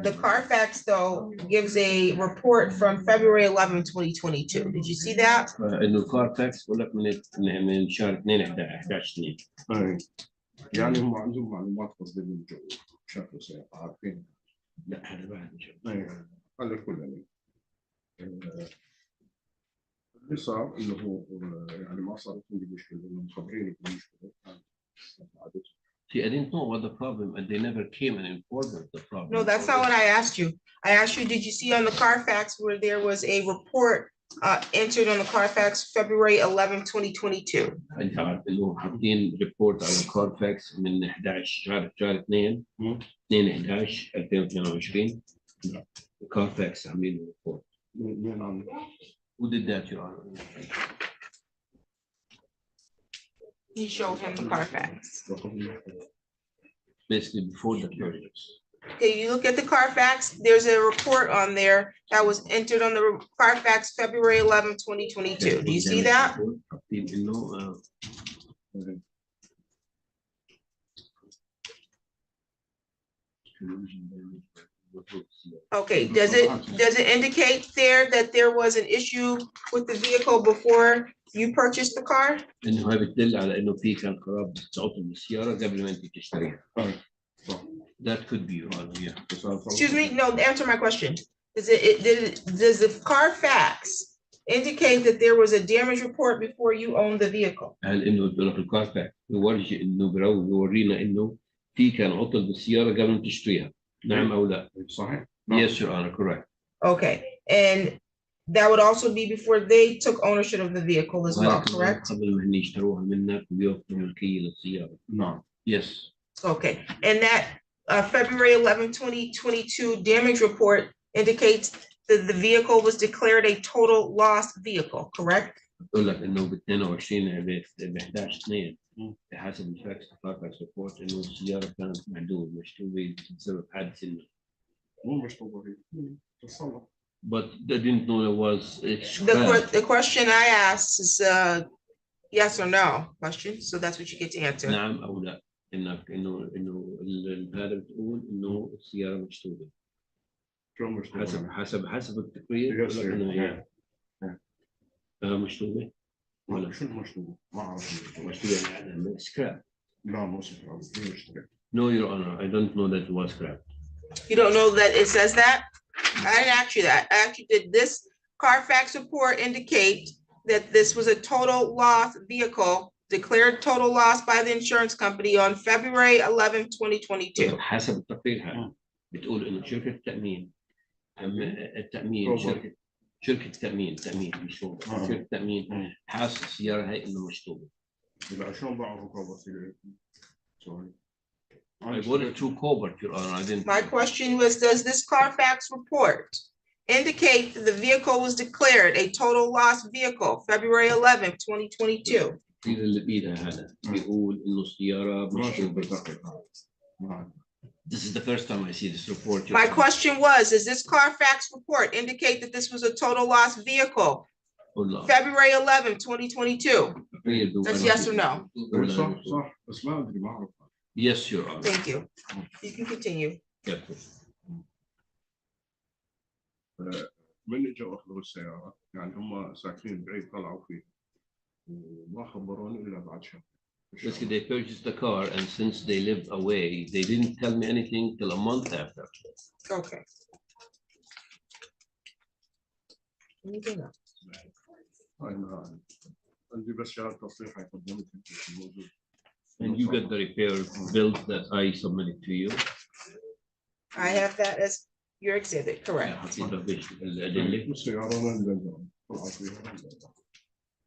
The Carfax though gives a report from February 11, 2022. Did you see that? إنه الكارفاكس بقول لك من شهر 2 11/2. اي يعني هم عندهم معلومات قصدي من الجو شافوا سياره عارفين. لا هذا بعد إن شاء الله. اي هذا كله اللي صار انه هو يعني ما صارت عندي مشكله انهم مخبريني بالمشكله. See, I didn't know what the problem, and they never came and informed us the problem. No, that's not what I asked you. I asked you, did you see on the Carfax where there was a report entered on the Carfax February 11, 2022? أنت عارف إنه حاطين ريبورت على الكارفاكس من 11 شهر 2 2/11/2022. الكارفاكس عاملين ريبورت. مين عم Who did that, Your Honor? You showed him the Carfax. Basically before the purchase. Okay, you look at the Carfax, there's a report on there that was entered on the Carfax February 11, 2022. Do you see that? Okay, does it indicate there that there was an issue with the vehicle before you purchased the car? انه هاي بتدل على انه في كان قرار تعطل بالسياره قبل ما انت تشتريها. That could be wrong, yeah. Excuse me, no, answer my question. Does the Carfax indicate that there was a damage report before you owned the vehicle? هل انه في الكارفاكس يورجي انه يورينا انه في كان عطل بالسياره قبل ما تشتريها؟ نعم او لا؟ صحيح. Yes, Your Honor, correct. Okay, and that would also be before they took ownership of the vehicle as well, correct? قبل ما هن يشتروها منك وياخذوا ملكيه للسياره. نعم. Yes. Okay, and that February 11, 2022 damage report indicates that the vehicle was declared a total loss vehicle, correct? بقول لك انه ب 22 ب 11 2 بحسب الفاكس كارفاكس ريبورت انه السياره كانت معدومه مشتويه بسبب حادث. مو مشطوبة هي. تصلح. But they didn't know there was. The question I asked is yes or no question, so that's what you get to answer. نعم أو لا إنه هذا بتقول إنه السيارة مشطوبة. شو مشطوبة؟ حسب التقرير إنه هي مشطوبة. ولا شو مشطوبة؟ ما أعرف. مشطوبة يعني سكراب. لا مو سكراب. No, Your Honor, I don't know that it was scrap. You don't know that it says that? I didn't ask you that. I asked you, did this Carfax report indicate that this was a total loss vehicle declared total loss by the insurance company on February 11, 2022? حسب التقرير هذا بتقول إنه شركة التأمين شركة تأمين مش شركة تأمين حاس السيارة هاي إنه مشطوبة. لا شلون بعرفوا كوبر؟ سوري. I bought it through Cobalt, Your Honor. I didn't. My question was, does this Carfax report indicate that the vehicle was declared a total loss vehicle, February 11, 2022? اللي بإيدها هذا بيقول إنه السيارة مشطوبة. This is the first time I see this report. My question was, does this Carfax report indicate that this was a total loss vehicle, February 11, 2022? That's yes or no? صح صح بس ما أدري ما أعرف. Yes, Your Honor. Thank you. You can continue. من اجوا اخذوا السياره يعني هم ساكنين بعيد طلعوا فيه وما خبروني الا بعد شهر. Basically, they purchased the car, and since they lived away, they didn't tell me anything till a month after. Okay. Anything else? عندي بس شهاده تصريح قدمت موجود. And you get the repair bills that I submitted to you. I have that as your exhibit, correct?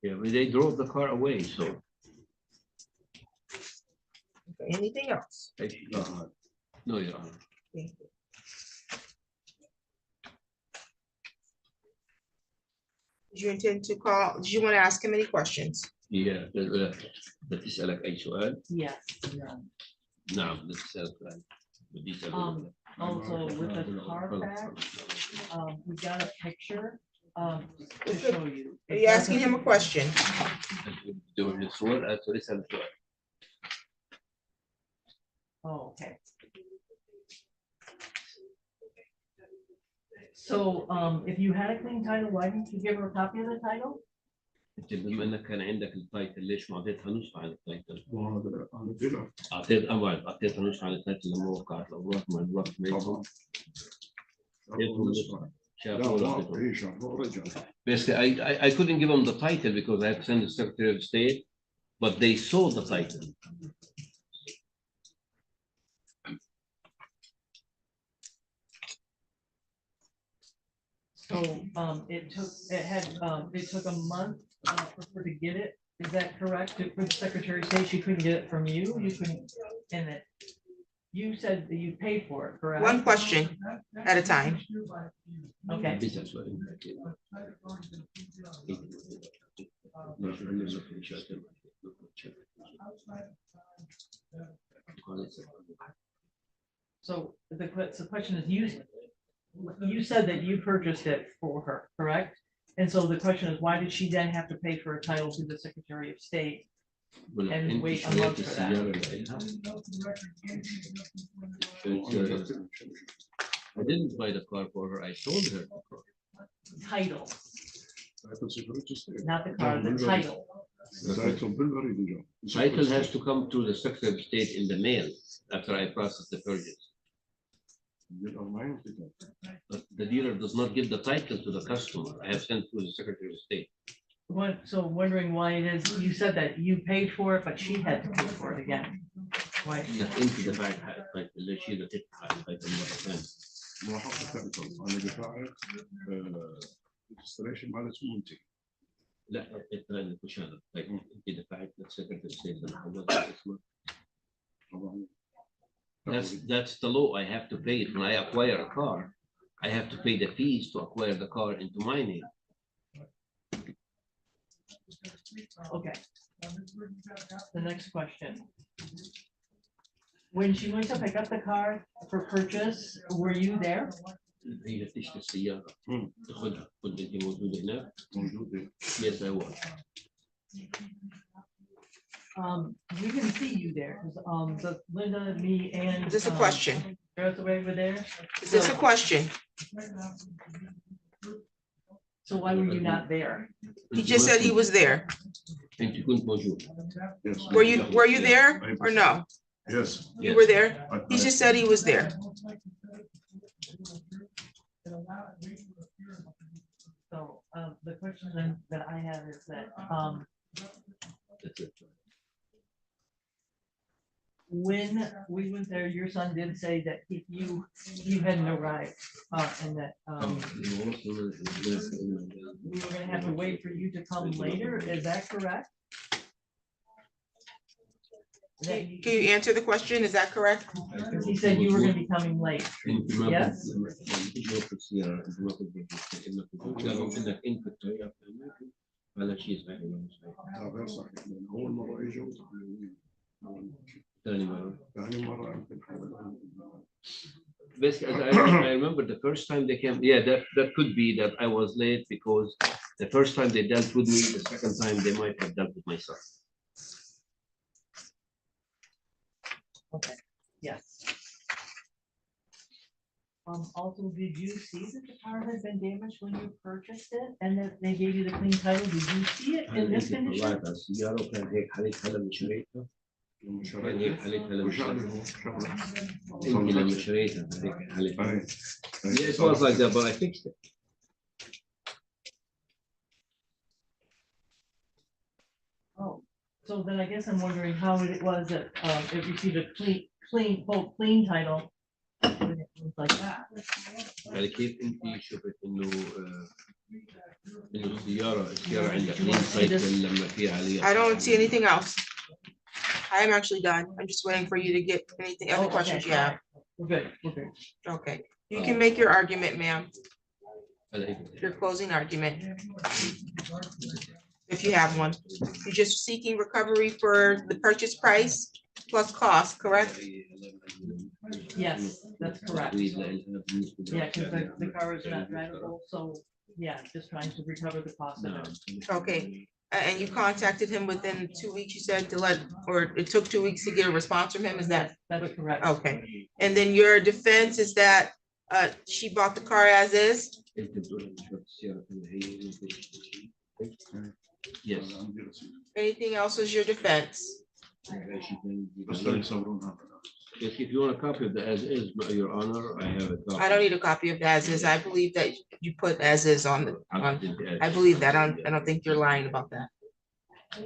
Yeah, but they drove the car away, so. Okay, anything else? No, Your Honor. Thank you. Did you intend to call? Did you want to ask him any questions? Yeah, بتسألك أي سؤال؟ Yes. نعم بتسألك سؤال. بدي أسألك. Also with the Carfax, we got a picture to show you. Are you asking him a question? doing the سؤال اسأل سؤال. Oh, okay. So if you had a clean title, why didn't you give her a copy of the title? انت بما انك كان عندك التايتل ليش ما اعطيتها نسخه عن التايتل؟ اعطيتها نسخه عن التايتل لما وقعت الاوراق مع الوقت ما يكون. Basically, I couldn't give them the title because I had to send the Secretary of State, but they saw the title. So it took a month for her to get it. Is that correct? For the Secretary of State, she couldn't get it from you. You couldn't, and that you said that you paid for it, correct? One question at a time. Okay. So the question is, you said that you purchased it for her, correct? And so the question is, why did she then have to pay for a title to the Secretary of State? And wait a month for that. I didn't buy the car for her, I sold her the car. Title, Title security state. not the car, the title. The title بالبريد جا. Title has to come to the Secretary of State in the mail after I process the purchase. But the dealer does not give the title to the customer. I have sent to the Secretary of State. So wondering why it is, you said that you paid for it, but she had to pay for it again. Why? Not into the fact like the she that it ما حط title. أنا دفعت registration مالته منتهي. لا الكلام مش هذا انت دفعت للسكرتير اوف ستيت انا حولت اسمه. طبعا. That's the law. I have to pay it when I acquire a car. I have to pay the fees to acquire the car into my name. Okay. The next question. When she went to pick up the car for purchase, were you there? هي تشتري السيارة تاخدها كنت انت موجود هناك؟ موجود. Yes, I was. We didn't see you there, because, the Linda, me, and. Is this a question? Both away were there. Is this a question? So why were you not there? He just said he was there. انت كنت موجود. Yes. Were you there or no? Yes. You were there? He just said he was there. So, the question then that I have is that, That's it. when we went there, your son did say that if you hadn't arrived, and that, we were gonna have to wait for you to come later, is that correct? Can you answer the question? Is that correct? He said you were gonna be coming late. Yes. على شيء صحيح. غير صحيح. أول مرة إجوا. ثاني مرة. ثاني مرة يمكن حوالي. Basically, I remember the first time they came. Yeah, that could be that I was late because the first time they dealt with me, the second time they might have dealt with my son. Okay, yes. Also, did you see that the car had been damaged when you purchased it and that they gave you the clean title? Did you see it in this condition? السيارة وكان هيك حالتها لما شريتها. كان هيك حالتها لما شريتها. انت لما شريتها هيك حالتها. Yeah, it was like that, but I fixed it. Oh, so then I guess I'm wondering how it was that it received a clean title. Like that. يعني كيف انت شفت انه السيارة عندها clean title لما في عليها. I don't see anything else. I am actually done. I'm just waiting for you to get anything, other questions you have. We're good, we're good. Okay, you can make your argument, ma'am, your closing argument. If you have one. You're just seeking recovery for the purchase price plus cost, correct? Yes, that's correct. Yeah, because the car is not drivable, so, yeah, just trying to recover the cost of it. Okay, and you contacted him within 2 weeks, you said, to let, or it took 2 weeks to get a response from him, is that? That's correct. Okay, and then your defense is that she bought the car as is? Yes. Anything else is your defense? بس لا يصورونها. If you want a copy of the as is, Your Honor, I have a copy. I don't need a copy of the as is. I believe that you put as is on the, I believe that. I don't think you're lying about that.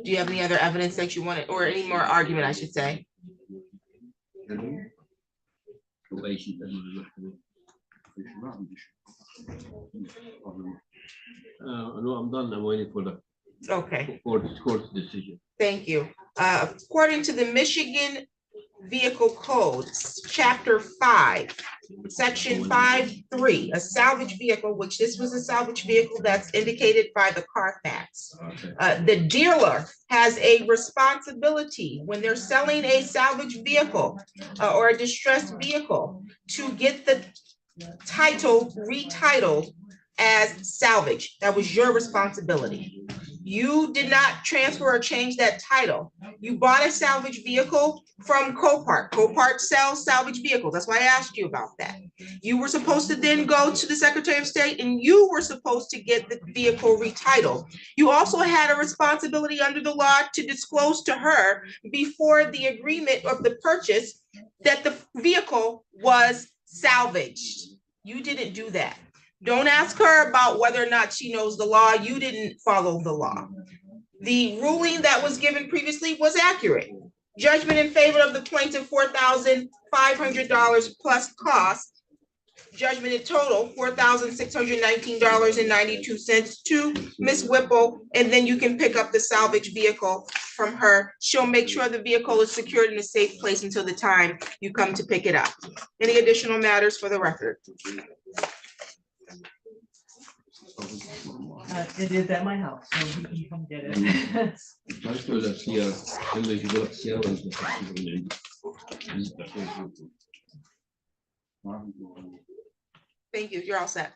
Do you have any other evidence that you wanted, or any more argument, I should say? وأي شيء ثاني. ما عندي شيء. No, I'm done. I'm waiting for the Okay, court decision. thank you. According to the Michigan Vehicle Code, Chapter 5, Section 5.3, a salvage vehicle, which this was a salvage vehicle that's indicated by the Carfax. The dealer has a responsibility when they're selling a salvage vehicle or a distressed vehicle to get the title retitled as salvage. That was your responsibility. You did not transfer or change that title. You bought a salvage vehicle from Copart. Copart sells salvage vehicles. That's why I asked you about that. You were supposed to then go to the Secretary of State and you were supposed to get the vehicle retitled. You also had a responsibility under the law to disclose to her before the agreement of the purchase that the vehicle was salvaged. You didn't do that. Don't ask her about whether or not she knows the law. You didn't follow the law. The ruling that was given previously was accurate. Judgment in favor of the plaintiff, $4,500 plus cost. Judgment in total, $4,619.92 to Ms. Whipple, and then you can pick up the salvage vehicle from her. She'll make sure the vehicle is secured in a safe place until the time you come to pick it up. Any additional matters for the record? It is at my house, so you can come get it. معلش ولا السيارة لما يجيبوا لك سيارة وانت تحتاجها من عندك. Thank you, you're all set.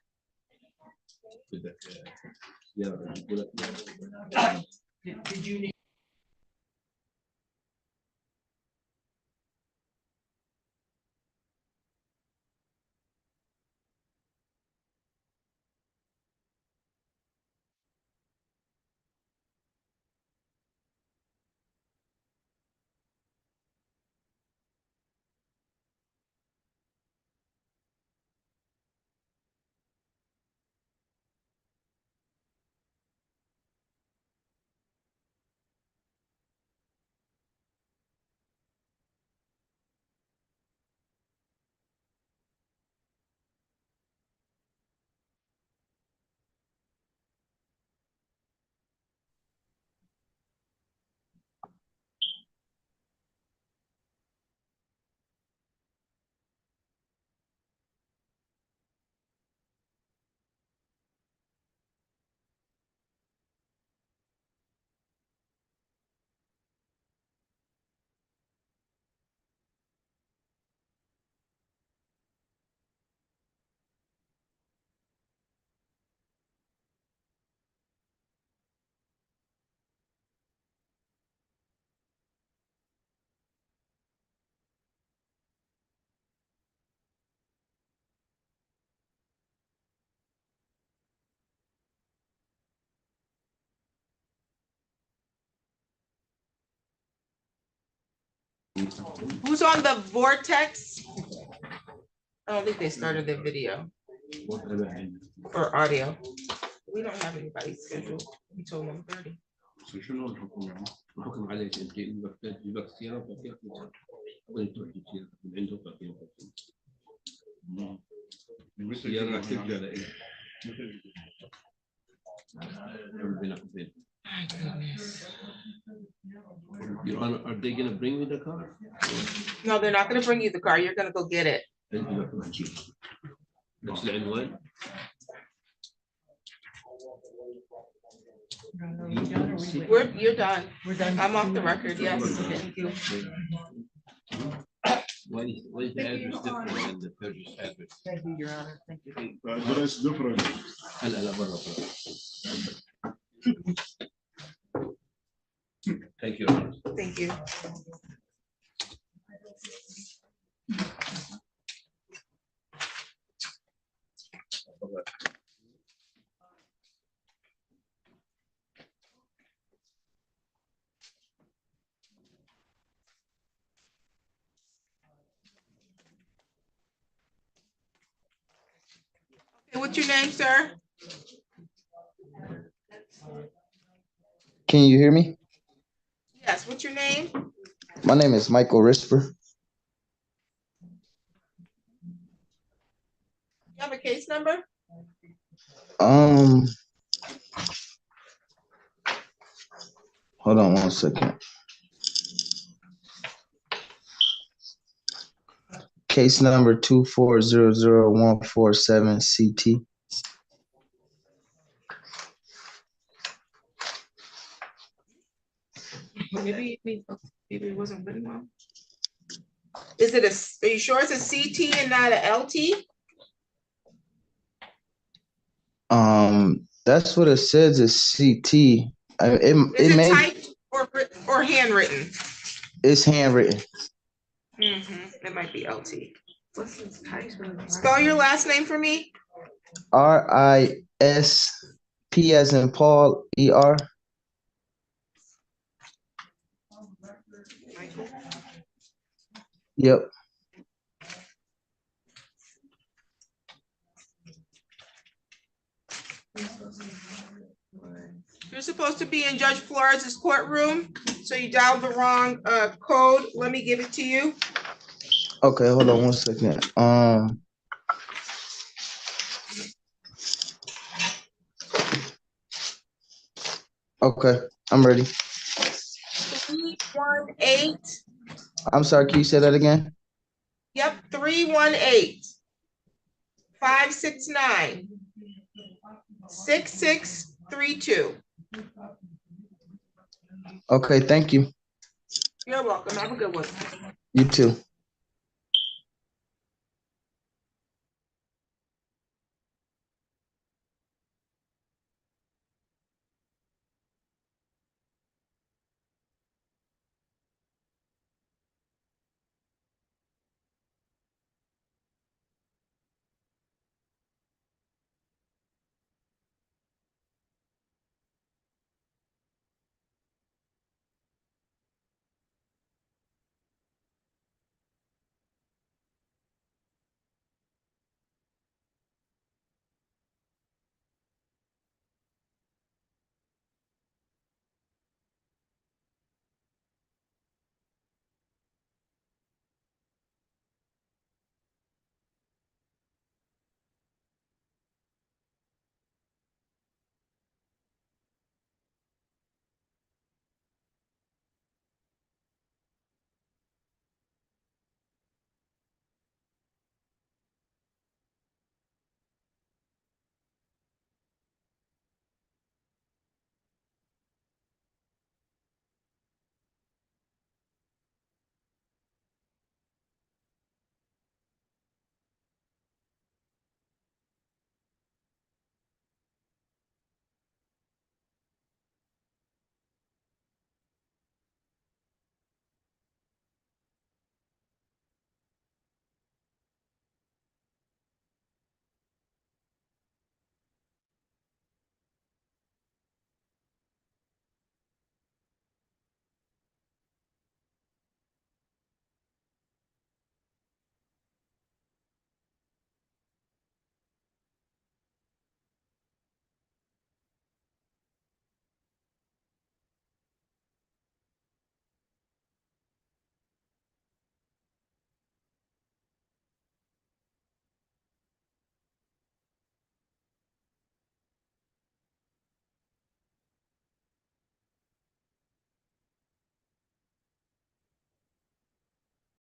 بدك سيارة يجيبوا لك. Did you need? Who's on the vortex? I don't think they started the video or audio. We don't have anybody scheduled until 1:30. شنو الحكم يعني؟ الحكم عليك انت انك تجيب لك سيارة وتعطيها وانت تجيب سيارة من عنده وتعطيها. السيارة راح ترجع لإيه؟ بينك وبين. My goodness. Your Honor, are they gonna bring me the car? No, they're not gonna bring you the car. You're gonna go get it. انت اللي راح تجيب. نفس العنوان. You're done. We're done. I'm off the record. Yes, thank you. Why is the address different than the purchase address? Thank you, Your Honor. Thank you. But it's different. هلا برا. Thank you, Your Honor. Thank you. Okay, what's your name, sir? Can you hear me? Yes, what's your name? My name is Michael Risper. You have a case number? Hold on 1 second. case number 2400147 CT. Maybe it wasn't written well. Is it are you sure it's a CT and not a LT? That's what it says is CT. Is it may typed or handwritten? it's handwritten. It might be LT. Spell your last name for me. RISP as in Paul, ER. Michael. Yep. You're supposed to be in Judge Flores's courtroom, so you dialed the wrong code. Let me give it to you. Okay, hold on 1 second. Okay, I'm ready. 318. I'm sorry, can you say that again? Yep, 318 569 6632. Okay, thank you. You're welcome. Have a good one. You too.